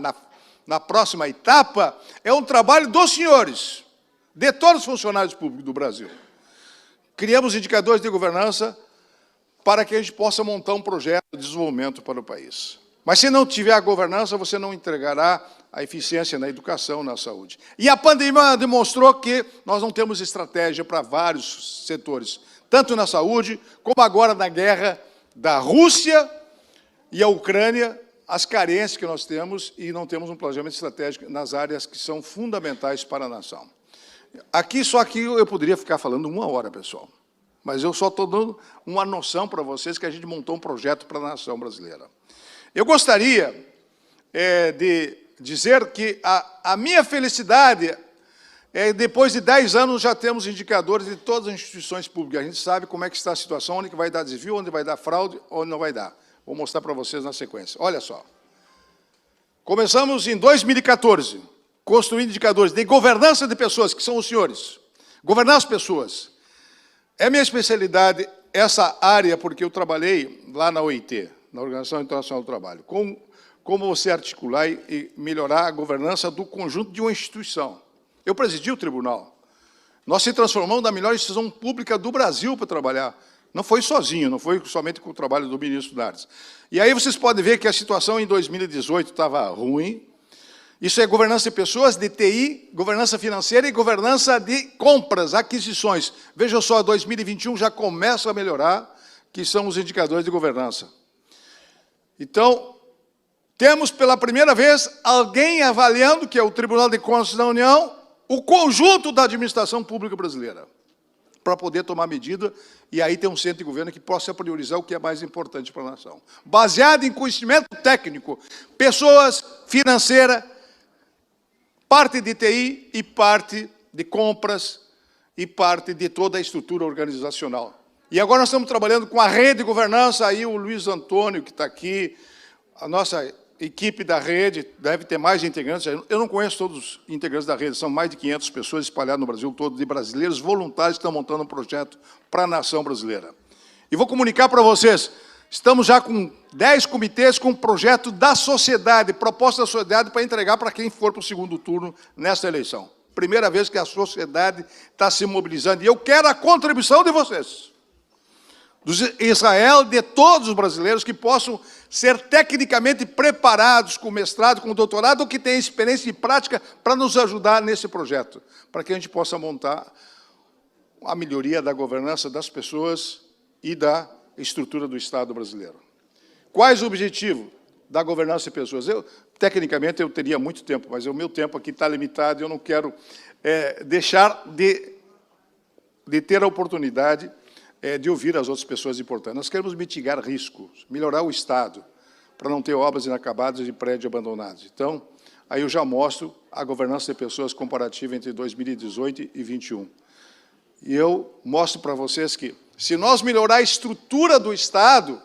na próxima etapa é um trabalho dos senhores, de todos os funcionários públicos do Brasil. Criamos indicadores de governança para que a gente possa montar um projeto de desenvolvimento para o país. Mas se não tiver a governança, você não entregará a eficiência na educação, na saúde. E a pandemia demonstrou que nós não temos estratégia para vários setores, tanto na saúde, como agora na guerra da Rússia e a Ucrânia, as carências que nós temos, e não temos um planejamento estratégico nas áreas que são fundamentais para a nação. Só aqui eu poderia ficar falando 1 hora, pessoal. Mas eu só estou dando uma noção para vocês que a gente montou um projeto para a nação brasileira. Eu gostaria de dizer que a minha felicidade depois de 10 anos já temos indicadores de todas as instituições públicas. A gente sabe como é que está a situação, onde que vai dar desvio, onde vai dar fraude, onde não vai dar. Vou mostrar para vocês na sequência. Olha só. Começamos em 2014, construindo indicadores de governança de pessoas, que são os senhores. Governar as pessoas. É minha especialidade essa área, porque eu trabalhei lá na OIT, na Organização Internacional do Trabalho, como você articular e melhorar a governança do conjunto de uma instituição. Eu presidi o tribunal. Nós se transformamos na melhor instituição pública do Brasil para trabalhar. Não foi sozinho, não foi somente com o trabalho do ministro Nardes. E aí vocês podem ver que a situação em 2018 estava ruim. Isso é governança de pessoas, de TI, governança financeira e governança de compras, aquisições. Vejam só, 2021 já começa a melhorar, que são os indicadores de governança. Então, temos pela primeira vez alguém avaliando, que é o Tribunal de Contas da União, o conjunto da administração pública brasileira. para poder tomar medida e aí ter um centro de governo que possa priorizar o que é mais importante para a nação. Baseado em conhecimento técnico, pessoas, financeira, parte de TI e parte de compras e parte de toda a estrutura organizacional. E agora nós estamos trabalhando com a rede de governança, aí o Luiz Antônio, que está aqui, a nossa equipe da rede, deve ter mais integrantes. Eu não conheço todos os integrantes da rede, são mais de 500 pessoas espalhadas no Brasil todo, de brasileiros voluntários que estão montando um projeto para a nação brasileira. E vou comunicar para vocês, estamos já com 10 comitês com um projeto da sociedade, proposta da sociedade para entregar para quem for para o segundo turno nesta eleição. Primeira vez que a sociedade está se mobilizando. E eu quero a contribuição de vocês, de Israel, de todos os brasileiros que possam ser tecnicamente preparados com mestrado, com doutorado, ou que tenham experiência e prática para nos ajudar nesse projeto, para que a gente possa montar a melhoria da governança das pessoas e da estrutura do Estado brasileiro. Quais o objetivo da governança de pessoas? Tecnicamente, eu teria muito tempo, mas o meu tempo aqui está limitado e eu não quero deixar de ter a oportunidade de ouvir as outras pessoas importantes. Nós queremos mitigar riscos, melhorar o Estado, para não ter obras inacabadas e prédios abandonados. Então, aí eu já mostro a governança de pessoas comparativa entre 2018 e 2021. E eu mostro para vocês que, se nós melhorar a estrutura do Estado,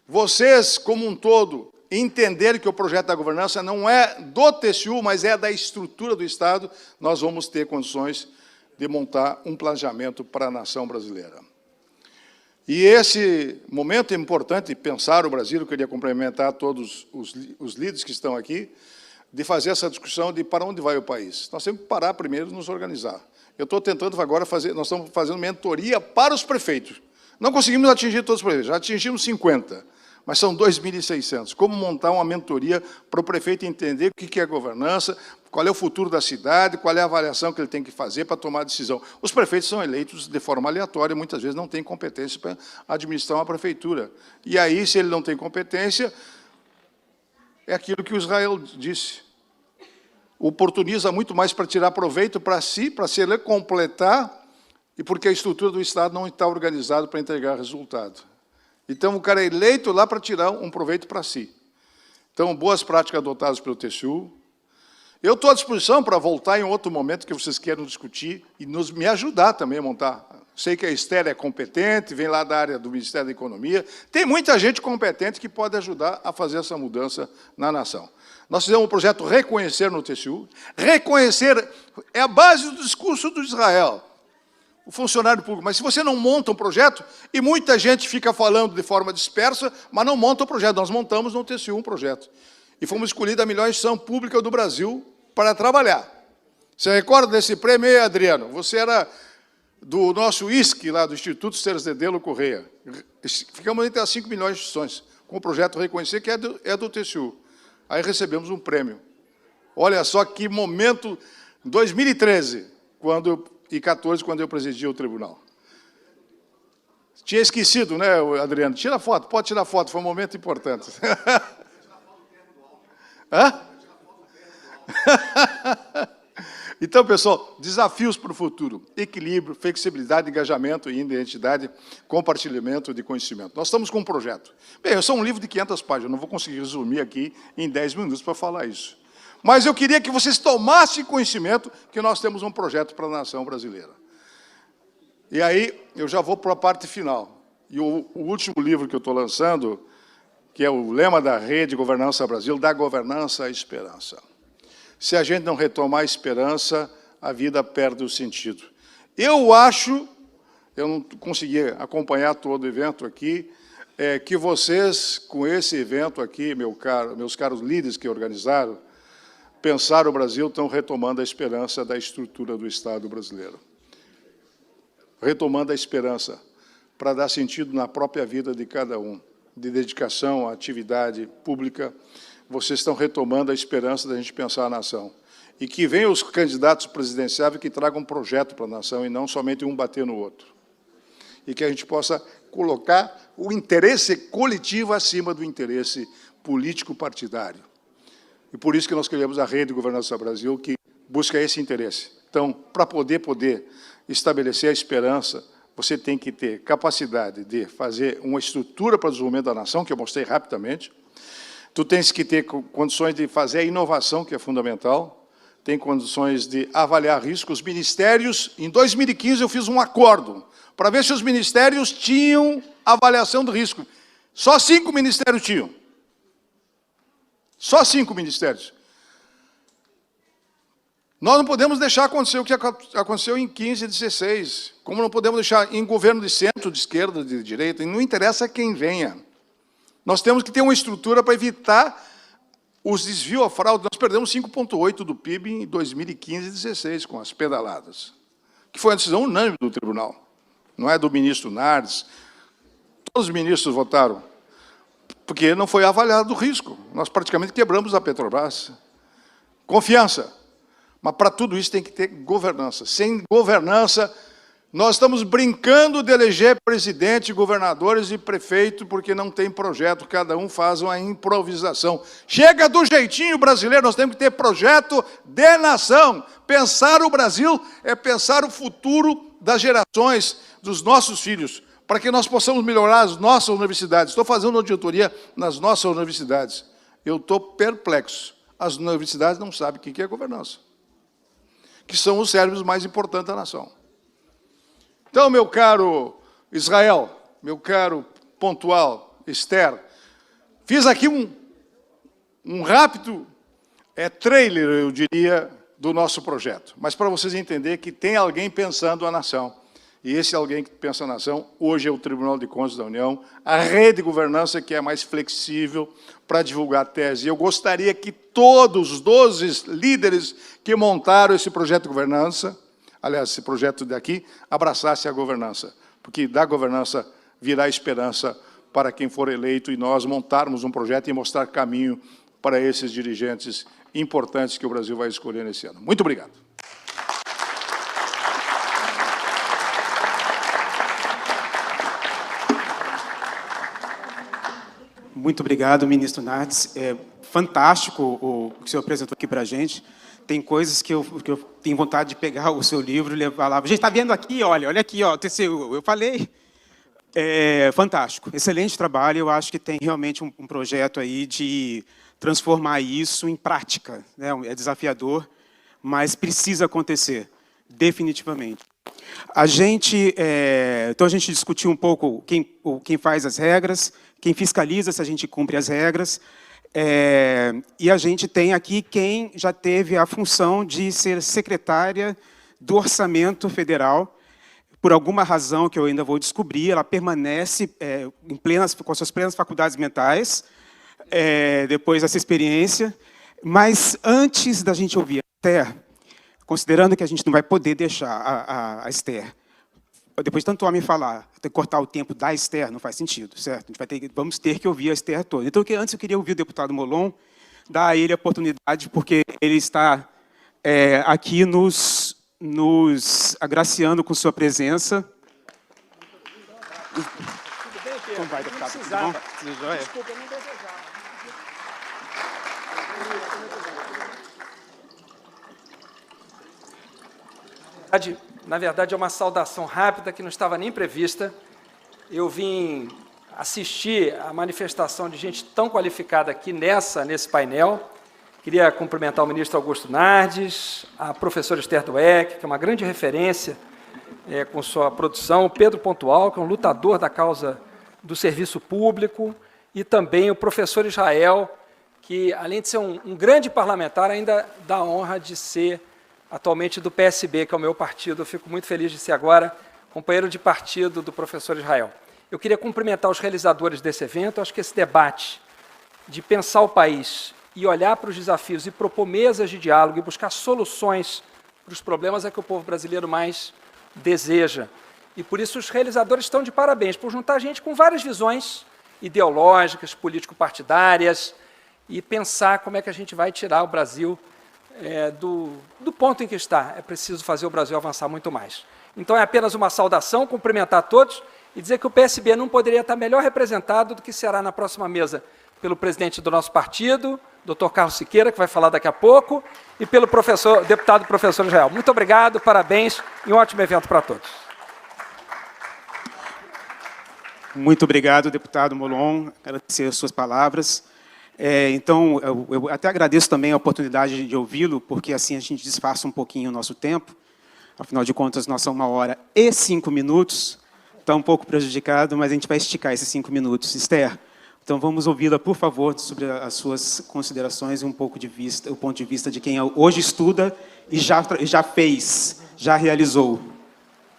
vocês, como um todo, entenderem que o projeto da governança não é do TCU, mas é da estrutura do Estado, nós vamos ter condições de montar um planejamento para a nação brasileira. E esse momento é importante, pensar o Brasil, eu queria cumprimentar todos os líderes que estão aqui, de fazer essa discussão de para onde vai o país. Nós temos que parar primeiro e nos organizar. Eu estou tentando agora fazer, nós estamos fazendo mentoria para os prefeitos. Não conseguimos atingir todos os prefeitos, já atingimos 50, mas são 2.600. Como montar uma mentoria para o prefeito entender o que é governança, qual é o futuro da cidade, qual é a avaliação que ele tem que fazer para tomar a decisão. Os prefeitos são eleitos de forma aleatória, muitas vezes não têm competência para administrar uma prefeitura. E aí, se ele não tem competência, é aquilo que o Israel disse. Oportuniza muito mais para tirar proveito para si, para se ele completar, e porque a estrutura do Estado não está organizada para entregar resultado. Então, o cara é eleito lá para tirar um proveito para si. Então, boas práticas adotadas pelo TCU. Eu estou à disposição para voltar em outro momento que vocês queiram discutir e me ajudar também a montar. Sei que a Esther é competente, vem lá da área do Ministério da Economia. Tem muita gente competente que pode ajudar a fazer essa mudança na nação. Nós fizemos um projeto Reconhecer no TCU. Reconhecer é a base do discurso do Israel, o funcionário público. Mas se você não monta um projeto, e muita gente fica falando de forma dispersa, mas não monta o projeto. Nós montamos no TCU um projeto. E fomos escolhidos a melhor instituição pública do Brasil para trabalhar. Você recorda desse prêmio, Adriano? Você era do nosso ISC, lá do Instituto Cerzedelo Correia. Ficamos entre as 5 melhores instituições, com o projeto Reconhecer, que é do TCU. Aí recebemos um prêmio. Olha só que momento, em 2013, e 2014, quando eu presidia o tribunal. Tinha esquecido, né, Adriano? Tira foto, pode tirar foto, foi um momento importante. Hã? Então, pessoal, desafios para o futuro. Equilíbrio, flexibilidade, engajamento e identidade, compartilhamento de conhecimento. Nós estamos com um projeto. Bem, eu sou um livro de 500 páginas, não vou conseguir resumir aqui em 10 minutos para falar isso. Mas eu queria que vocês tomassem conhecimento que nós temos um projeto para a nação brasileira. E aí, eu já vou para a parte final. E o último livro que eu estou lançando, que é o lema da Rede Governança Brasil, da governança à esperança. Se a gente não retomar a esperança, a vida perde o sentido. Eu acho, eu não consegui acompanhar todo o evento aqui, que vocês, com esse evento aqui, meus caros líderes que organizaram, Pensar o Brasil, estão retomando a esperança da estrutura do Estado brasileiro. Retomando a esperança para dar sentido na própria vida de cada um, de dedicação à atividade pública. Vocês estão retomando a esperança da gente pensar a nação. E que venham os candidatos presidenciáveis que tragam um projeto para a nação e não somente um bater no outro. E que a gente possa colocar o interesse coletivo acima do interesse político-partidário. E por isso que nós criamos a Rede Governança Brasil, que busca esse interesse. Então, para poder estabelecer a esperança você tem que ter capacidade de fazer uma estrutura para o desenvolvimento da nação, que eu mostrei rapidamente. Tu tens que ter condições de fazer a inovação, que é fundamental. Tem condições de avaliar riscos. Os ministérios, em 2015, eu fiz um acordo para ver se os ministérios tinham avaliação do risco. Só 5 ministérios tinham. Só 5 ministérios. Nós não podemos deixar acontecer o que aconteceu em 15 e 16, como não podemos deixar em governo de centro, de esquerda, de direita, e não interessa quem venha. Nós temos que ter uma estrutura para evitar os desvios, a fraude. Nós perdemos 5,8% do PIB em 2015 e 16, com as pedaladas, que foi uma decisão unânime do tribunal, não é do ministro Nardes. Todos os ministros votaram, porque não foi avaliado o risco. Nós praticamente quebramos a Petrobras. Confiança. Mas para tudo isso tem que ter governança. Sem governança, nós estamos brincando de eleger presidente, governadores e prefeito, porque não tem projeto, cada um faz uma improvisação. Chega do jeitinho brasileiro, nós temos que ter projeto de nação. Pensar o Brasil é pensar o futuro das gerações, dos nossos filhos, para que nós possamos melhorar as nossas universidades. Estou fazendo auditoria nas nossas universidades. Eu estou perplexo. As universidades não sabem o que é governança, que são os cérebros mais importantes da nação. Então, meu caro Israel, meu caro pontual Esther, fiz aqui um rápido trailer, eu diria, do nosso projeto, mas para vocês entenderem que tem alguém pensando a nação. E esse alguém que pensa a nação, hoje é o Tribunal de Contas da União, a rede de governança que é mais flexível para divulgar a tese. Eu gostaria que todos os 12 líderes que montaram esse projeto de governança, aliás, esse projeto daqui, abraçassem a governança, porque da governança virá esperança para quem for eleito e nós montarmos um projeto e mostrar caminho para esses dirigentes importantes que o Brasil vai escolher nesse ano. Muito obrigado. Muito obrigado, ministro Nardes. É fantástico o que o senhor apresentou aqui para a gente. Tem coisas que eu tenho vontade de pegar o seu livro e levar lá. A gente está vendo aqui, olha aqui, ó, eu falei. É fantástico, excelente trabalho. Eu acho que tem realmente um projeto aí de transformar isso em prática, né? É desafiador, mas precisa acontecer, definitivamente. Então a gente discutiu um pouco quem faz as regras, quem fiscaliza se a gente cumpre as regras, e a gente tem aqui quem já teve a função de ser secretária do Orçamento Federal. Por alguma razão que eu ainda vou descobrir, ela permanece com suas plenas faculdades mentais, depois dessa experiência. Mas antes da gente ouvir a Esther, considerando que a gente não vai poder deixar a Esther, depois de tanto homem falar, ter que cortar o tempo da Esther, não faz sentido, certo? Vamos ter que ouvir a Esther toda. Então, antes eu queria ouvir o deputado Molon, dar a ele a oportunidade, porque ele está aqui nos agraciando com sua presença. Como vai, deputado? Tudo bom? Tudo jóia? Desculpa, eu não desejava. Na verdade, é uma saudação rápida que não estava nem prevista. Eu vim assistir a manifestação de gente tão qualificada aqui nesse painel. Queria cumprimentar o ministro Augusto Nardes, a professora Esther Dweck, que é uma grande referência com sua produção, o Pedro Pontual, que é um lutador da causa do serviço público, e também o professor Israel, que, além de ser um grande parlamentar, ainda dá a honra de ser atualmente do PSB, que é o meu partido. Eu fico muito feliz de ser agora companheiro de partido do professor Israel. Eu queria cumprimentar os realizadores desse evento. Eu acho que esse debate de pensar o país e olhar para os desafios e propor mesas de diálogo e buscar soluções para os problemas é que o povo brasileiro mais deseja. E, por isso, os realizadores estão de parabéns, por juntar gente com várias visões ideológicas, político-partidárias, e pensar como é que a gente vai tirar o Brasil do ponto em que está. É preciso fazer o Brasil avançar muito mais. Então, é apenas uma saudação, cumprimentar todos e dizer que o PSB não poderia estar melhor representado do que será na próxima mesa pelo presidente do nosso partido, Dr. Carlos Siqueira, que vai falar daqui a pouco, e pelo deputado professor Israel. Muito obrigado, parabéns e um ótimo evento para todos. Muito obrigado, deputado Molon, agradecer as suas palavras. Então, eu até agradeço também a oportunidade de ouvi-lo, porque assim a gente disfarça um pouquinho o nosso tempo. Afinal de contas, nós somos 1h05, está um pouco prejudicado, mas a gente vai esticar esses 5 minutos. Esther, então vamos ouvi-la, por favor, sobre as suas considerações e um pouco o ponto de vista de quem hoje estuda e já fez, já realizou.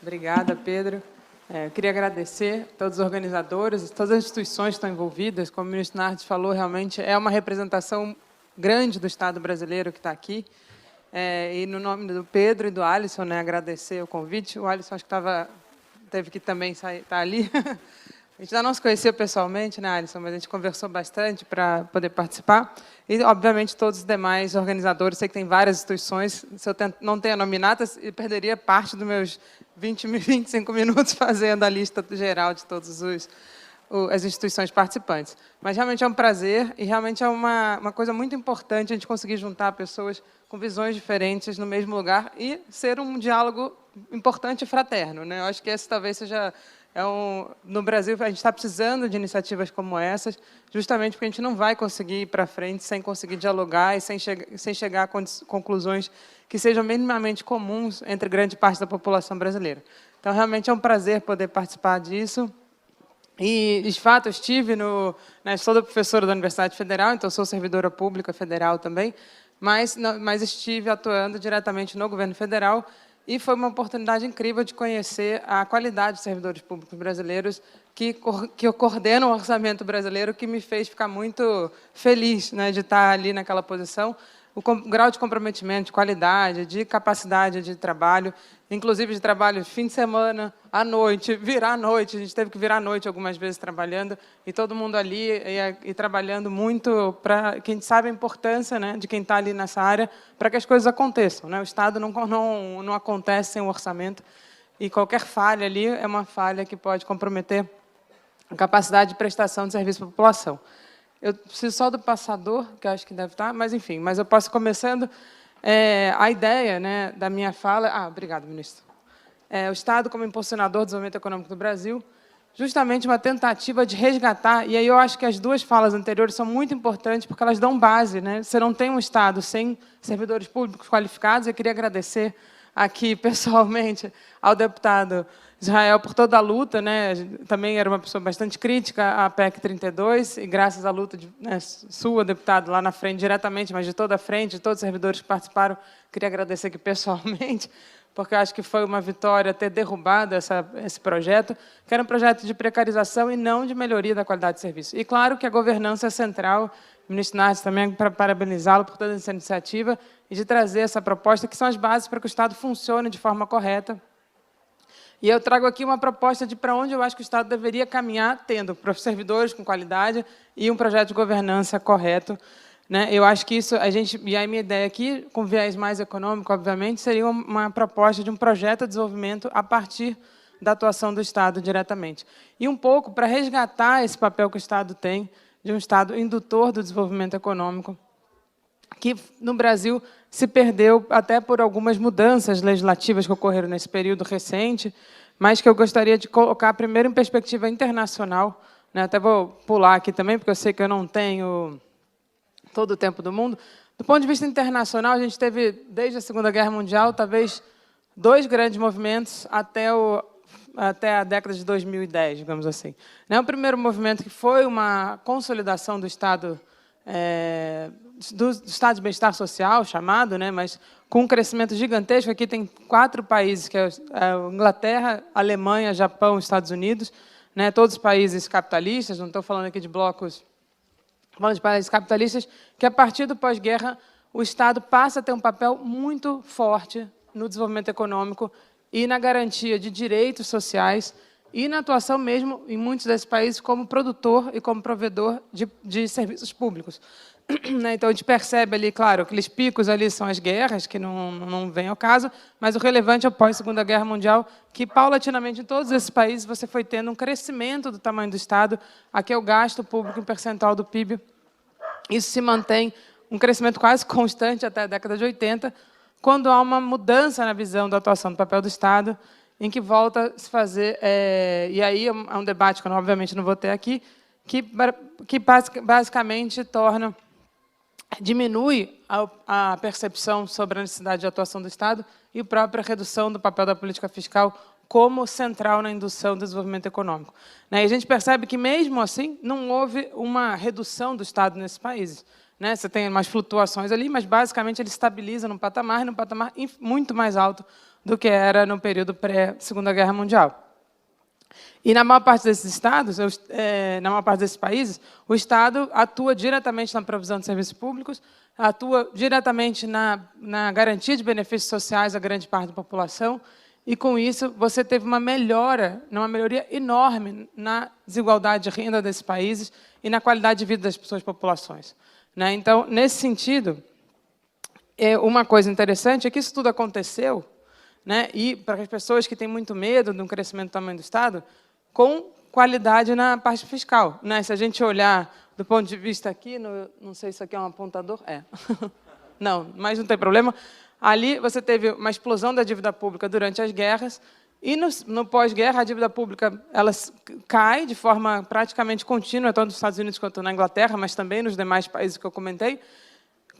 Obrigada, Pedro. Eu queria agradecer a todos os organizadores, todas as instituições que estão envolvidas. Como o ministro Nardes falou, realmente é uma representação grande do Estado brasileiro que está aqui. E no nome do Pedro e do Alisson, né, agradecer o convite. O Alisson acho que teve que também estar ali. A gente ainda não se conheceu pessoalmente, né, Alisson, mas a gente conversou bastante para poder participar. E, obviamente, todos os demais organizadores. Sei que tem várias instituições. Se eu não tenho nominatas, eu perderia parte dos meus 25 minutos fazendo a lista geral de todas as instituições participantes. Mas realmente é um prazer e realmente é uma coisa muito importante a gente conseguir juntar pessoas com visões diferentes no mesmo lugar e ser um diálogo importante e fraterno, né? Eu acho que esse talvez seja... No Brasil, a gente está precisando de iniciativas como essas, justamente porque a gente não vai conseguir ir para frente sem conseguir dialogar e sem chegar a conclusões que sejam minimamente comuns entre grande parte da população brasileira. Então, realmente é um prazer poder participar disso. E, de fato, eu estive sou professora da Universidade Federal, então sou servidora pública federal também, mas estive atuando diretamente no governo federal. E foi uma oportunidade incrível de conhecer a qualidade de servidores públicos brasileiros que coordenam o orçamento brasileiro, que me fez ficar muito feliz, né, de estar ali naquela posição. O grau de comprometimento, de qualidade, de capacidade de trabalho, inclusive de trabalho fim de semana, à noite, virar à noite. A gente teve que virar à noite algumas vezes trabalhando, e todo mundo ali e trabalhando muito para que a gente sabe a importância, né, de quem está ali nessa área para que as coisas aconteçam, né? O Estado não acontece sem o orçamento, e qualquer falha ali é uma falha que pode comprometer a capacidade de prestação de serviço para a população. Eu preciso só do passador, que eu acho que deve estar, mas, enfim, mas eu posso ir começando. A ideia, né, da minha fala... obrigado, ministro. O Estado como impulsionador do desenvolvimento econômico do Brasil, justamente uma tentativa de resgatar, e aí eu acho que as duas falas anteriores são muito importantes, porque elas dão base, né? Você não tem um Estado sem servidores públicos qualificados. Eu queria agradecer aqui, pessoalmente, ao deputado Israel por toda a luta, né? Também era uma pessoa bastante crítica à PEC 32, e graças à luta sua, deputado, lá na frente, diretamente, mas de toda a frente, de todos os servidores que participaram, queria agradecer aqui pessoalmente, porque eu acho que foi uma vitória ter derrubado esse projeto, que era um projeto de precarização e não de melhoria da qualidade de serviço. E, claro, que a governança é central. O ministro Nardes também, para parabenizá-lo por toda essa iniciativa e de trazer essa proposta, que são as bases para que o Estado funcione de forma correta. E eu trago aqui uma proposta de para onde eu acho que o Estado deveria caminhar, tendo servidores com qualidade e um projeto de governança correto, né? Eu acho que isso, e a minha ideia aqui, com viés mais econômico, obviamente, seria uma proposta de um projeto de desenvolvimento a partir da atuação do Estado diretamente. E um pouco para resgatar esse papel que o Estado tem, de um Estado indutor do desenvolvimento econômico, que no Brasil se perdeu até por algumas mudanças legislativas que ocorreram nesse período recente, mas que eu gostaria de colocar primeiro em perspectiva internacional, né? Até vou pular aqui também, porque eu sei que eu não tenho todo o tempo do mundo. Do ponto de vista internacional, a gente teve, desde a Segunda Guerra Mundial, talvez 2 grandes movimentos até a década de 2010, digamos assim. O primeiro movimento, que foi uma consolidação do Estado de bem-estar social, chamado, né, mas com um crescimento gigantesco. Aqui tem 4 países, que é a Inglaterra, Alemanha, Japão, Estados Unidos, né, todos os países capitalistas, não estou falando aqui de blocos, falando de países capitalistas, que a partir do pós-guerra o Estado passa a ter um papel muito forte no desenvolvimento econômico e na garantia de direitos sociais e na atuação mesmo, em muitos desses países, como produtor e como provedor de serviços públicos. Então, a gente percebe ali, claro, aqueles picos ali são as guerras, que não vem ao caso, mas o relevante é o pós-Segunda Guerra Mundial, que, paulatinamente, em todos esses países, você foi tendo um crescimento do tamanho do Estado. Aqui é o gasto público em percentual do PIB. Isso se mantém um crescimento quase constante até a década de 80, quando há uma mudança na visão da atuação do papel do Estado, em que volta a se fazer, e aí é um debate que eu, obviamente, não vou ter aqui, que basicamente diminui a percepção sobre a necessidade de atuação do Estado e a própria redução do papel da política fiscal como central na indução do desenvolvimento econômico. E a gente percebe que, mesmo assim, não houve uma redução do Estado nesses países. Você tem umas flutuações ali, mas, basicamente, ele estabiliza num patamar muito mais alto do que era no período pré-Segunda Guerra Mundial. E, na maior parte desses estados, na maior parte desses países, o Estado atua diretamente na provisão de serviços públicos, atua diretamente na garantia de benefícios sociais a grande parte da população, e, com isso, você teve uma melhoria enorme na desigualdade de renda desses países e na qualidade de vida das suas populações. Então, nesse sentido, uma coisa interessante é que isso tudo aconteceu, e para as pessoas que têm muito medo de um crescimento do tamanho do Estado, com qualidade na parte fiscal. Se a gente olhar do ponto de vista aqui, não sei se isso aqui é um apontador, não, mas não tem problema. Ali você teve uma explosão da dívida pública durante as guerras, e no pós-guerra a dívida pública ela cai de forma praticamente contínua, tanto nos Estados Unidos quanto na Inglaterra, mas também nos demais países que eu comentei,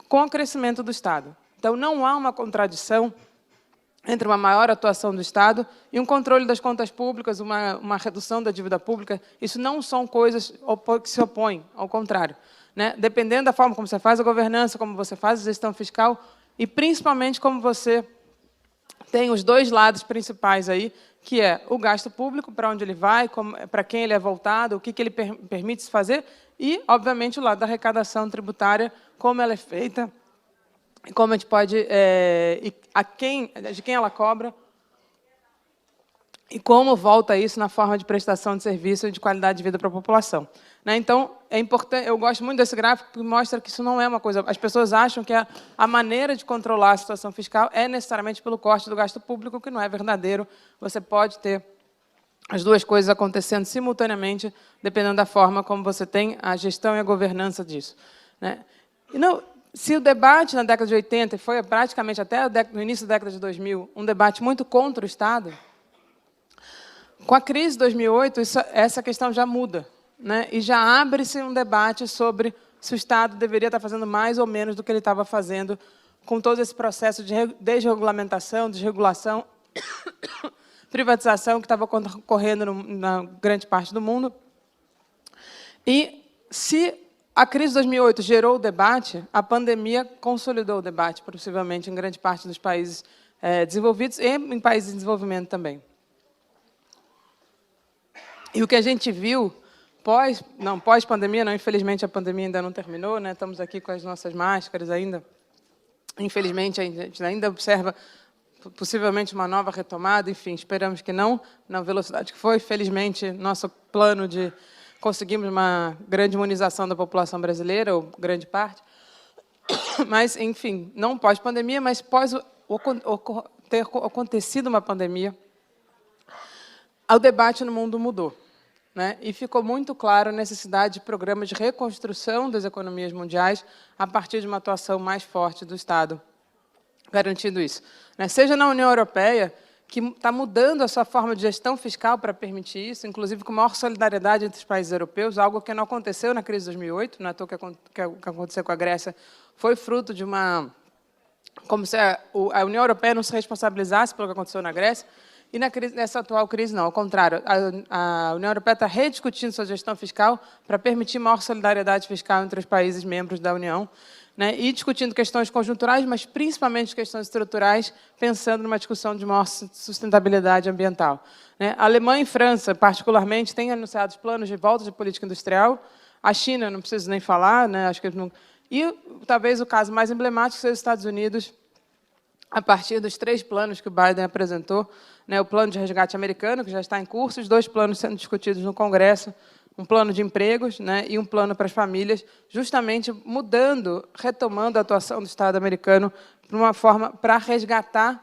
com o crescimento do Estado. Então, não há uma contradição entre uma maior atuação do Estado e um controle das contas públicas, uma redução da dívida pública. Isso não são coisas que se opõem, ao contrário. Dependendo da forma como você faz a governança, como você faz a gestão fiscal, e, principalmente, como você tem os dois lados principais aí, que é o gasto público, para onde ele vai, para quem ele é voltado, o que ele permite se fazer, e, obviamente, o lado da arrecadação tributária, como ela é feita, como a gente pode, de quem ela cobra, e como volta isso na forma de prestação de serviço e de qualidade de vida para a população. Então, é importante, eu gosto muito desse gráfico, porque mostra que isso não é uma coisa... As pessoas acham que a maneira de controlar a situação fiscal é necessariamente pelo corte do gasto público, que não é verdadeiro. Você pode ter as duas coisas acontecendo simultaneamente, dependendo da forma como você tem a gestão e a governança disso. E se o debate na década de 80 foi praticamente até no início da década de 2000 um debate muito contra o Estado, com a crise de 2008, essa questão já muda. E já abre-se um debate sobre se o Estado deveria estar fazendo mais ou menos do que ele estava fazendo com todo esse processo de desregulamentação, desregulação, privatização que estava ocorrendo na grande parte do mundo. E, se a crise de 2008 gerou o debate, a pandemia consolidou o debate, possivelmente, em grande parte dos países desenvolvidos e em países em desenvolvimento também. E o que a gente viu pós-pandemia, infelizmente a pandemia ainda não terminou, estamos aqui com as nossas máscaras ainda. Infelizmente, a gente ainda observa possivelmente uma nova retomada, enfim, esperamos que não, na velocidade que foi. Felizmente, nosso plano de conseguimos uma grande imunização da população brasileira, ou grande parte. Mas, enfim, não pós-pandemia, mas pós ter acontecido uma pandemia, o debate no mundo mudou. E ficou muito claro a necessidade de programas de reconstrução das economias mundiais a partir de uma atuação mais forte do Estado, garantindo isso. Seja na União Europeia, que está mudando a sua forma de gestão fiscal para permitir isso, inclusive com maior solidariedade entre os países europeus, algo que não aconteceu na crise de 2008, não é à toa que aconteceu com a Grécia, foi fruto de como se a União Europeia não se responsabilizasse pelo que aconteceu na Grécia. E nessa atual crise, não, ao contrário. A União Europeia está rediscutindo sua gestão fiscal para permitir maior solidariedade fiscal entre os países membros da União, e discutindo questões conjunturais, mas principalmente questões estruturais, pensando numa discussão de maior sustentabilidade ambiental. A Alemanha e França, particularmente, têm anunciado planos de volta de política industrial. A China, não preciso nem falar, acho que não... E talvez o caso mais emblemático seja os Estados Unidos, a partir dos 3 planos que o Biden apresentou, o plano de resgate americano, que já está em curso, os 2 planos sendo discutidos no Congresso, um plano de empregos e um plano para as famílias, justamente retomando a atuação do Estado americano de uma forma para resgatar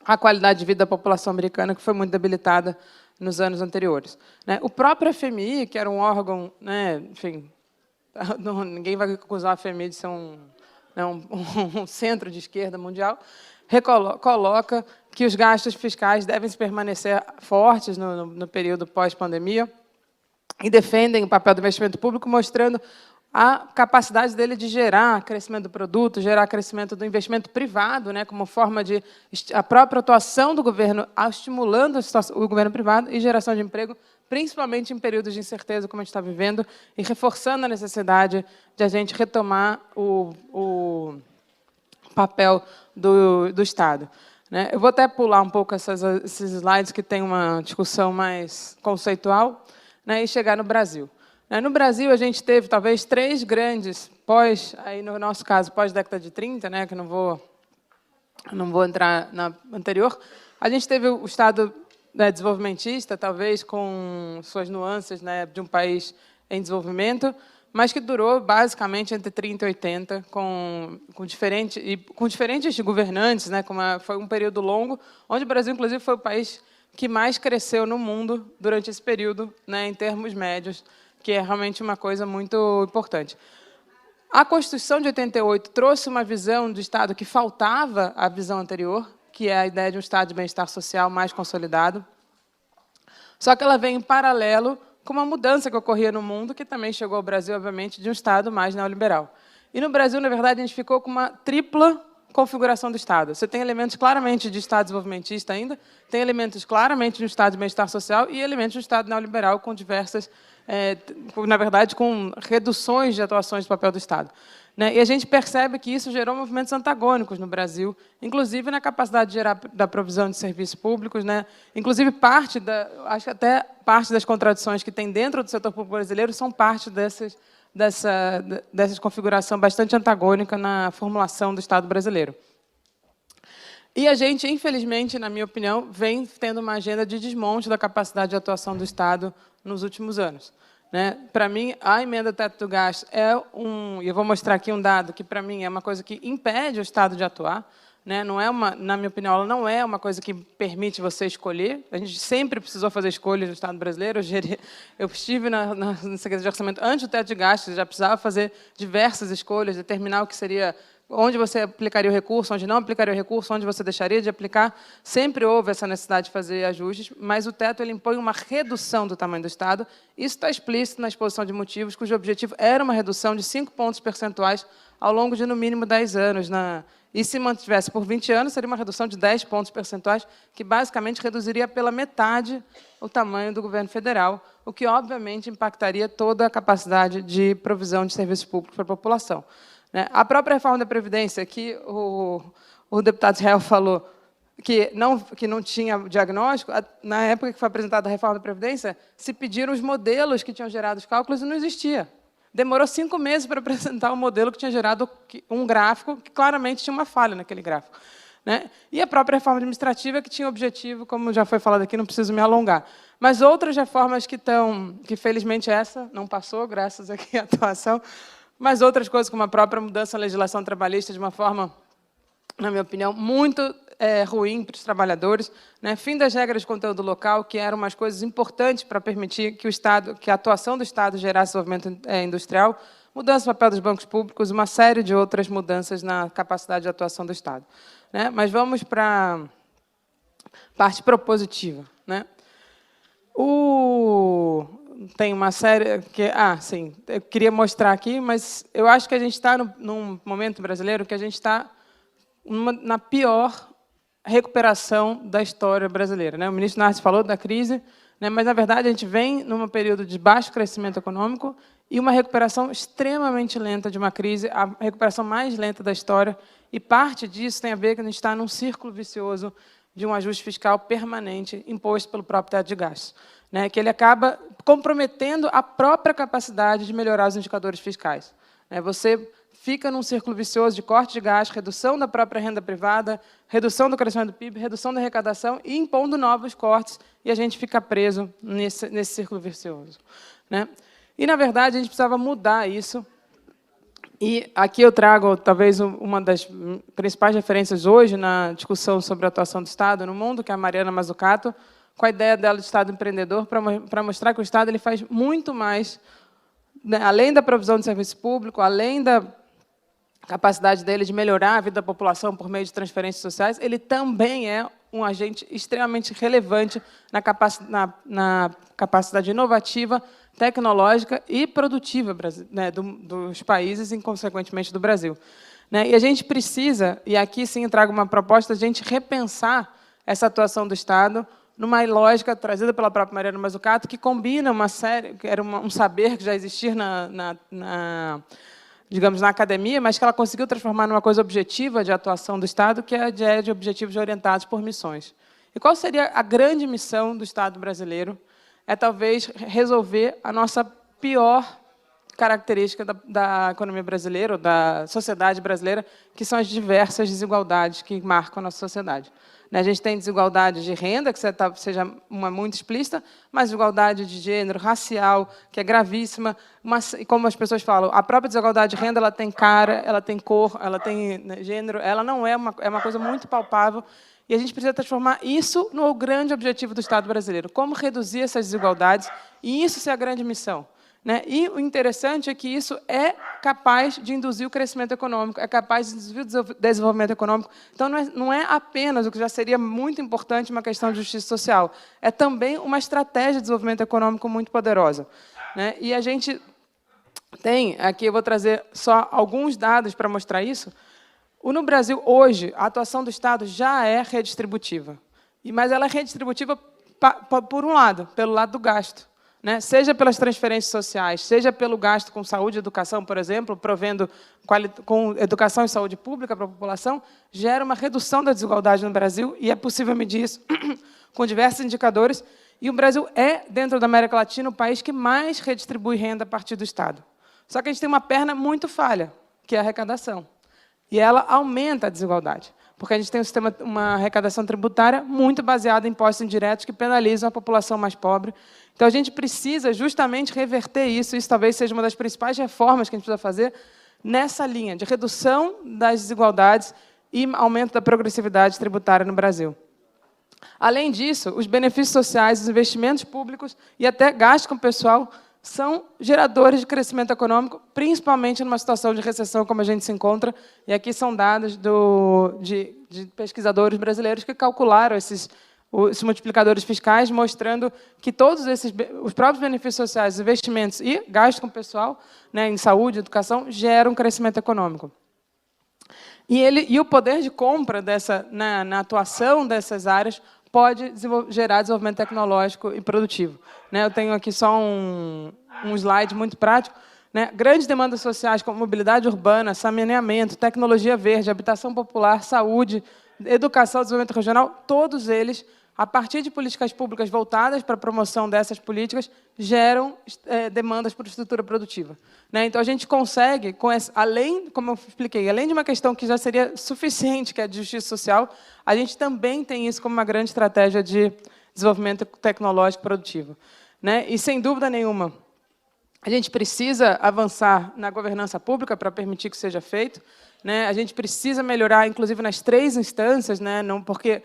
a qualidade de vida da população americana, que foi muito debilitada nos anos anteriores. O próprio FMI, que era um órgão, enfim, ninguém vai acusar a FMI de ser um centro de esquerda mundial, coloca que os gastos fiscais devem permanecer fortes no período pós-pandemia e defendem o papel do investimento público, mostrando a capacidade dele de gerar crescimento do produto, gerar crescimento do investimento privado, né, como forma de a própria atuação do governo estimulando o governo privado e geração de emprego, principalmente em períodos de incerteza, como a gente está vivendo, e reforçando a necessidade de a gente retomar o papel do Estado. Né? Eu vou até pular um pouco esses slides que tem uma discussão mais conceitual, né, e chegar no Brasil. No Brasil, a gente teve, talvez, 3 grandes aí no nosso caso, pós-década de 30, né, que não vou entrar na anterior. A gente teve o Estado, né, desenvolvimentista, talvez com suas nuances, né, de um país em desenvolvimento, mas que durou, basicamente, entre 30 e 80, com diferentes governantes. Né, foi um período longo, onde o Brasil, inclusive, foi o país que mais cresceu no mundo durante esse período, né, em termos médios, que é realmente uma coisa muito importante. A Constituição de 88 trouxe uma visão do Estado que faltava à visão anterior, que é a ideia de um Estado de bem-estar social mais consolidado. Só que ela vem em paralelo com uma mudança que ocorria no mundo, que também chegou ao Brasil, obviamente, de um Estado mais neoliberal. E no Brasil, na verdade, a gente ficou com uma tripla configuração do Estado. Você tem elementos claramente de Estado desenvolvimentista ainda, tem elementos claramente de um Estado de bem-estar social e elementos de um Estado neoliberal com diversas, na verdade, com reduções de atuações do papel do Estado. Né? E a gente percebe que isso gerou movimentos antagônicos no Brasil, inclusive na capacidade de gerar da provisão de serviços públicos, né? Inclusive acho que até parte das contradições que tem dentro do setor público brasileiro são parte dessa configuração bastante antagônica na formulação do Estado brasileiro. E a gente, infelizmente, na minha opinião, vem tendo uma agenda de desmonte da capacidade de atuação do Estado nos últimos anos. Né? Para mim, a emenda do teto do gasto e eu vou mostrar aqui um dado que, para mim, é uma coisa que impede o Estado de atuar. Né? Não é na minha opinião, ela não é uma coisa que permite você escolher. A gente sempre precisou fazer escolhas no Estado brasileiro. Eu estive na Secretaria de Orçamento antes do teto de gastos, já precisava fazer diversas escolhas, determinar o que seria, onde você aplicaria o recurso, onde não aplicaria o recurso, onde você deixaria de aplicar. Sempre houve essa necessidade de fazer ajustes, mas o teto ele impõe uma redução do tamanho do Estado. Isso está explícito na exposição de motivos, cujo objetivo era uma redução de 5 pontos percentuais ao longo de, no mínimo, 10 anos. E, se mantivesse por 20 anos, seria uma redução de 10 pontos percentuais, que, basicamente, reduziria pela metade o tamanho do governo federal, o que, obviamente, impactaria toda a capacidade de provisão de serviços públicos para a população. A própria reforma da Previdência, que o deputado Israel falou que não tinha diagnóstico, na época que foi apresentada a reforma da Previdência, se pediram os modelos que tinham gerado os cálculos e não existia. Demorou 5 meses para apresentar o modelo que tinha gerado um gráfico que claramente tinha uma falha naquele gráfico. Né? E a própria reforma administrativa, que tinha objetivo, como já foi falado aqui, não preciso me alongar. Mas outras reformas que felizmente essa não passou, graças aqui à atuação, mas outras coisas, como a própria mudança na legislação trabalhista, de uma forma, na minha opinião, muito ruim para os trabalhadores, né? Fim das regras de conteúdo local, que eram umas coisas importantes para permitir que a atuação do Estado gerasse desenvolvimento industrial, mudança do papel dos bancos públicos, uma série de outras mudanças na capacidade de atuação do Estado. Né? Mas vamos para a parte propositiva. Né? Tem uma série que... sim, eu queria mostrar aqui, mas eu acho que a gente está num momento brasileiro que a gente está na pior recuperação da história brasileira. Né? O ministro Nardes falou da crise, né? Mas, na verdade, a gente vem num período de baixo crescimento econômico e uma recuperação extremamente lenta de uma crise, a recuperação mais lenta da história, e parte disso tem a ver com a gente está num círculo vicioso de um ajuste fiscal permanente imposto pelo próprio teto de gastos, né? Que ele acaba comprometendo a própria capacidade de melhorar os indicadores fiscais. Né? Você fica num círculo vicioso de corte de gastos, redução da própria renda privada, redução do crescimento do PIB, redução da arrecadação e impondo novos cortes, e a gente fica preso nesse círculo vicioso. Né? E, na verdade, a gente precisava mudar isso. E aqui eu trago, talvez, uma das principais referências hoje na discussão sobre a atuação do Estado no mundo, que é a Mariana Mazzucato, com a ideia dela de Estado empreendedor, para mostrar que o Estado ele faz muito mais, né, além da provisão de serviço público, além da capacidade dele de melhorar a vida da população por meio de transferências sociais, ele também é um agente extremamente relevante na capacidade inovativa, tecnológica e produtiva, né, dos países e, consequentemente, do Brasil. Né? E a gente precisa, e aqui sim trago uma proposta, a gente repensar essa atuação do Estado numa lógica trazida pela própria Mariana Mazzucato, que combina uma série, que era um saber que já existia digamos, na academia, mas que ela conseguiu transformar numa coisa objetiva de atuação do Estado, que é a ideia de objetivos orientados por missões. E qual seria a grande missão do Estado brasileiro? É, talvez, resolver a nossa pior característica da economia brasileira, ou da sociedade brasileira, que são as diversas desigualdades que marcam a nossa sociedade. A gente tem desigualdade de renda, que seja muito explícita, mas desigualdade de gênero, racial, que é gravíssima. E como as pessoas falam, a própria desigualdade de renda ela tem cara, ela tem cor, ela tem gênero, ela não é uma coisa muito palpável. E a gente precisa transformar isso no grande objetivo do Estado brasileiro. Como reduzir essas desigualdades, e isso ser a grande missão. Né? E o interessante é que isso é capaz de induzir o crescimento econômico, é capaz de induzir o desenvolvimento econômico. Então, não é apenas, o que já seria muito importante, uma questão de justiça social, é também uma estratégia de desenvolvimento econômico muito poderosa. Né? E a gente tem, aqui eu vou trazer só alguns dados para mostrar isso. No Brasil, hoje, a atuação do Estado já é redistributiva, mas ela é redistributiva, por um lado, pelo lado do gasto. Né? Seja pelas transferências sociais, seja pelo gasto com saúde e educação, por exemplo, provendo com educação e saúde pública para a população, gera uma redução da desigualdade no Brasil, e é possível medir isso com diversos indicadores, e o Brasil é, dentro da América Latina, o país que mais redistribui renda a partir do Estado. Só que a gente tem uma perna muito falha, que é a arrecadação, e ela aumenta a desigualdade, porque a gente tem uma arrecadação tributária muito baseada em impostos indiretos que penalizam a população mais pobre. Então, a gente precisa justamente reverter isso. Isso talvez seja uma das principais reformas que a gente precisa fazer nessa linha de redução das desigualdades e aumento da progressividade tributária no Brasil. Além disso, os benefícios sociais, os investimentos públicos e até gasto com o pessoal são geradores de crescimento econômico, principalmente numa situação de recessão como a gente se encontra. E aqui são dados de pesquisadores brasileiros que calcularam esses multiplicadores fiscais, mostrando que todos os próprios benefícios sociais, investimentos e gasto com o pessoal, né, em saúde, educação, geram crescimento econômico. E o poder de compra na atuação dessas áreas pode gerar desenvolvimento tecnológico e produtivo. Né, eu tenho aqui só um slide muito prático. Né, grandes demandas sociais como mobilidade urbana, saneamento, tecnologia verde, habitação popular, saúde, educação, desenvolvimento regional, todos eles, a partir de políticas públicas voltadas para a promoção dessas políticas, geram demandas por estrutura produtiva. Né? Então, a gente consegue, além, como eu expliquei, além de uma questão que já seria suficiente, que é a de justiça social, a gente também tem isso como uma grande estratégia de desenvolvimento tecnológico produtivo. Né? E, sem dúvida nenhuma, a gente precisa avançar na governança pública para permitir que seja feito. Né? A gente precisa melhorar, inclusive, nas 3 instâncias, né? Porque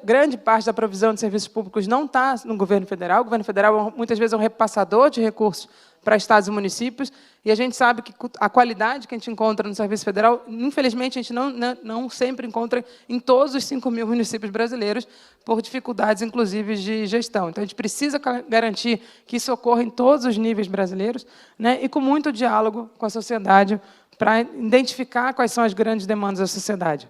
grande parte da provisão de serviços públicos não está no governo federal. O governo federal, muitas vezes, é um repassador de recursos para estados e municípios, e a gente sabe que a qualidade que a gente encontra no serviço federal, infelizmente, a gente não sempre encontra em todos os 5.000 municípios brasileiros, por dificuldades, inclusive, de gestão. Então, a gente precisa garantir que isso ocorra em todos os níveis brasileiros, né? E com muito diálogo com a sociedade, para identificar quais são as grandes demandas da sociedade.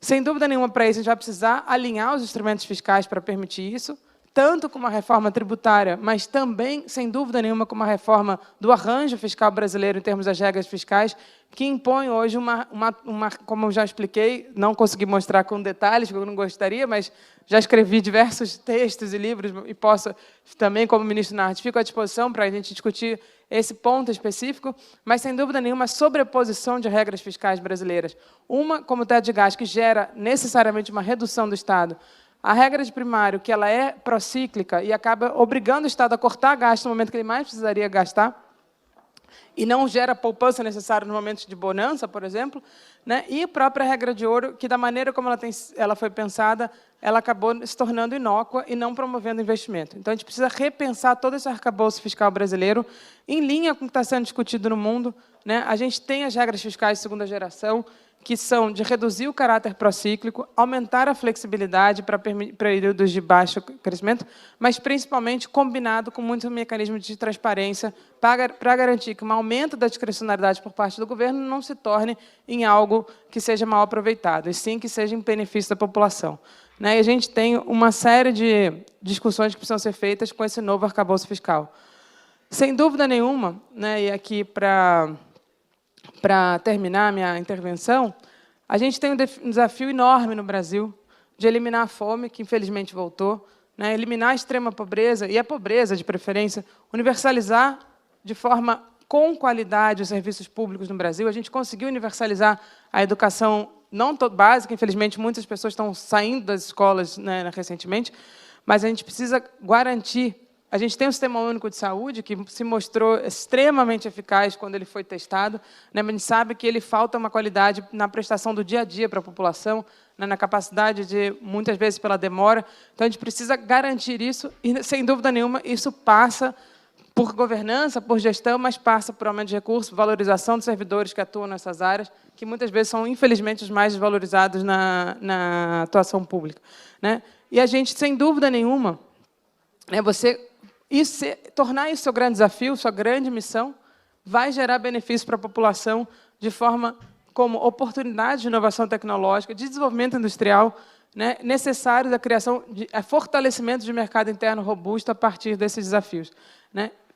Sem dúvida nenhuma, para isso, a gente vai precisar alinhar os instrumentos fiscais para permitir isso, tanto com uma reforma tributária, mas também, sem dúvida nenhuma, com uma reforma do arranjo fiscal brasileiro em termos das regras fiscais, que impõe hoje como eu já expliquei, não consegui mostrar com detalhes, porque eu não gostaria, mas já escrevi diversos textos e livros, e posso também, como ministro Nardes, fico à disposição para a gente discutir esse ponto específico, mas, sem dúvida nenhuma, sobreposição de regras fiscais brasileiras. Uma, como o teto de gastos, que gera necessariamente uma redução do Estado. A regra de primário, que ela é procíclica e acaba obrigando o Estado a cortar gasto no momento que ele mais precisaria gastar, e não gera a poupança necessária no momento de bonança, por exemplo, né? E a própria regra de ouro, que, da maneira como ela foi pensada, ela acabou se tornando inócua e não promovendo investimento. Então, a gente precisa repensar todo esse arcabouço fiscal brasileiro em linha com o que está sendo discutido no mundo. Né? A gente tem as regras fiscais de segunda geração, que são de reduzir o caráter procíclico, aumentar a flexibilidade para períodos de baixo crescimento, mas, principalmente, combinado com muitos mecanismos de transparência para garantir que um aumento da discricionariedade por parte do governo não se torne em algo que seja mal aproveitado, e sim que seja em benefício da população. E a gente tem uma série de discussões que precisam ser feitas com esse novo arcabouço fiscal. Sem dúvida nenhuma, e aqui para terminar minha intervenção, a gente tem um desafio enorme no Brasil de eliminar a fome, que infelizmente voltou, eliminar a extrema pobreza, e a pobreza, de preferência, universalizar de forma com qualidade os serviços públicos no Brasil. A gente conseguiu universalizar a educação não básica, infelizmente, muitas pessoas estão saindo das escolas recentemente, mas a gente precisa garantir. A gente tem um Sistema Único de Saúde, que se mostrou extremamente eficaz quando ele foi testado, mas a gente sabe que ele falta uma qualidade na prestação do dia a dia para a população, na capacidade de, muitas vezes, pela demora. Então, a gente precisa garantir isso, e, sem dúvida nenhuma, isso passa por governança, por gestão, mas passa por aumento de recursos, valorização dos servidores que atuam nessas áreas, que muitas vezes são, infelizmente, os mais desvalorizados na atuação pública. E a gente, sem dúvida nenhuma, tornar isso seu grande desafio, sua grande missão, vai gerar benefício para a população de forma como oportunidade de inovação tecnológica, de desenvolvimento industrial, necessário da criação de fortalecimento de mercado interno robusto a partir desses desafios.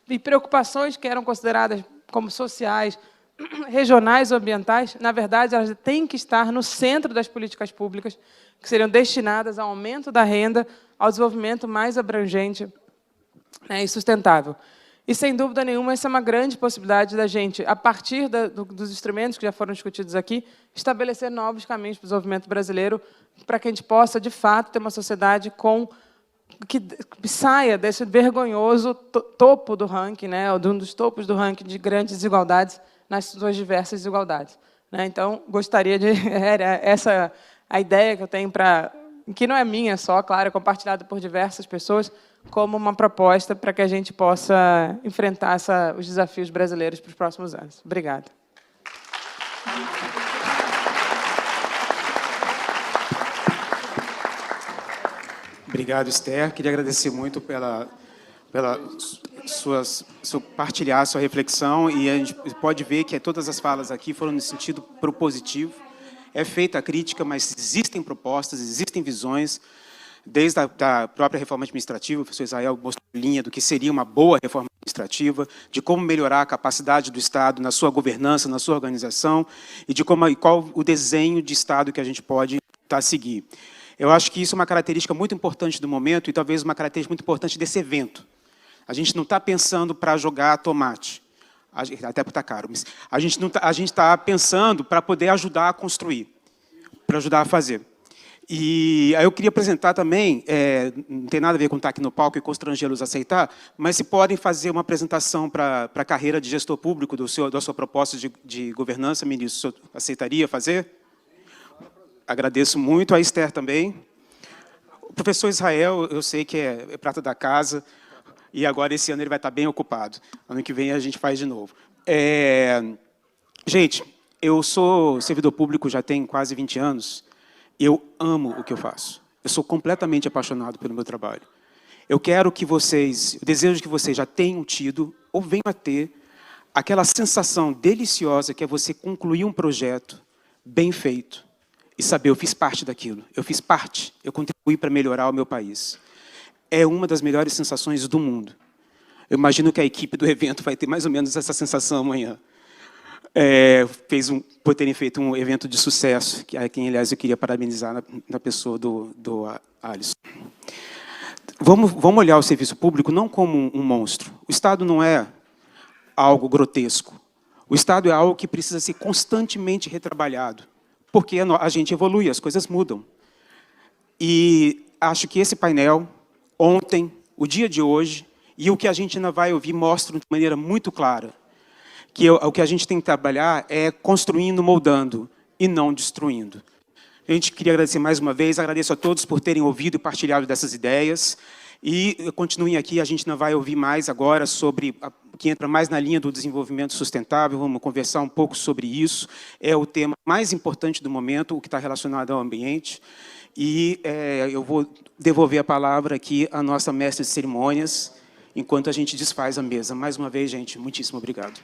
E preocupações que eram consideradas como sociais, regionais ou ambientais, na verdade, elas têm que estar no centro das políticas públicas, que seriam destinadas ao aumento da renda, ao desenvolvimento mais abrangente e sustentável. E, sem dúvida nenhuma, essa é uma grande possibilidade da gente, a partir dos instrumentos que já foram discutidos aqui, estabelecer novos caminhos para o desenvolvimento brasileiro, para que a gente possa, de fato, ter uma sociedade que saia desse vergonhoso topo do ranking, ou de um dos topos do ranking de grandes desigualdades, nas suas diversas desigualdades. Então, gostaria de... Essa a ideia que eu tenho que não é minha só, claro, é compartilhada por diversas pessoas, como uma proposta para que a gente possa enfrentar os desafios brasileiros para os próximos anos. Obrigada. Obrigado, Esther. Queria agradecer muito pela partilhar a sua reflexão, e a gente pode ver que todas as falas aqui foram no sentido propositivo. É feita a crítica, mas existem propostas, existem visões, desde a própria reforma administrativa. O professor Israel mostrou linha do que seria uma boa reforma administrativa, de como melhorar a capacidade do Estado na sua governança, na sua organização, e de qual o desenho de Estado que a gente pode seguir. Eu acho que isso é uma característica muito importante do momento, e talvez uma característica muito importante desse evento. A gente não está pensando para jogar tomate, até porque está caro, mas a gente está pensando para poder ajudar a construir, para ajudar a fazer. E aí eu queria apresentar também, não tem nada a ver com estar aqui no palco e constrangê-los a aceitar, mas se podem fazer uma apresentação para a carreira de gestor público da sua proposta de governança, ministro, o senhor aceitaria fazer? Agradeço muito, a Esther também. O professor Israel, eu sei que é prata da casa, e agora esse ano ele vai estar bem ocupado. Ano que vem a gente faz de novo. Gente, eu sou servidor público já tem quase 20 anos, e eu amo o que eu faço. Eu sou completamente apaixonado pelo meu trabalho. Eu desejo que vocês já tenham tido, ou venham a ter, aquela sensação deliciosa que é você concluir um projeto bem feito e saber, eu fiz parte daquilo, eu contribuí para melhorar o meu país. É uma das melhores sensações do mundo. Eu imagino que a equipe do evento vai ter mais ou menos essa sensação amanhã. Por terem feito um evento de sucesso, a quem, aliás, eu queria parabenizar na pessoa do Alisson. Vamos olhar o serviço público não como um monstro. O Estado não é algo grotesco. O Estado é algo que precisa ser constantemente retrabalhado, porque a gente evolui, as coisas mudam. E acho que esse painel, ontem, o dia de hoje, e o que a gente ainda vai ouvir, mostram de maneira muito clara que o que a gente tem que trabalhar é construindo, moldando, e não destruindo. A gente queria agradecer mais uma vez, agradeço a todos por terem ouvido e partilhado dessas ideias, e continuem aqui, a gente ainda vai ouvir mais agora sobre que entra mais na linha do desenvolvimento sustentável. Vamos conversar um pouco sobre isso. É o tema mais importante do momento, o que está relacionado ao ambiente. E eu vou devolver a palavra aqui à nossa mestre de cerimônias, enquanto a gente desfaz a mesa. Mais uma vez, gente, muitíssimo obrigado.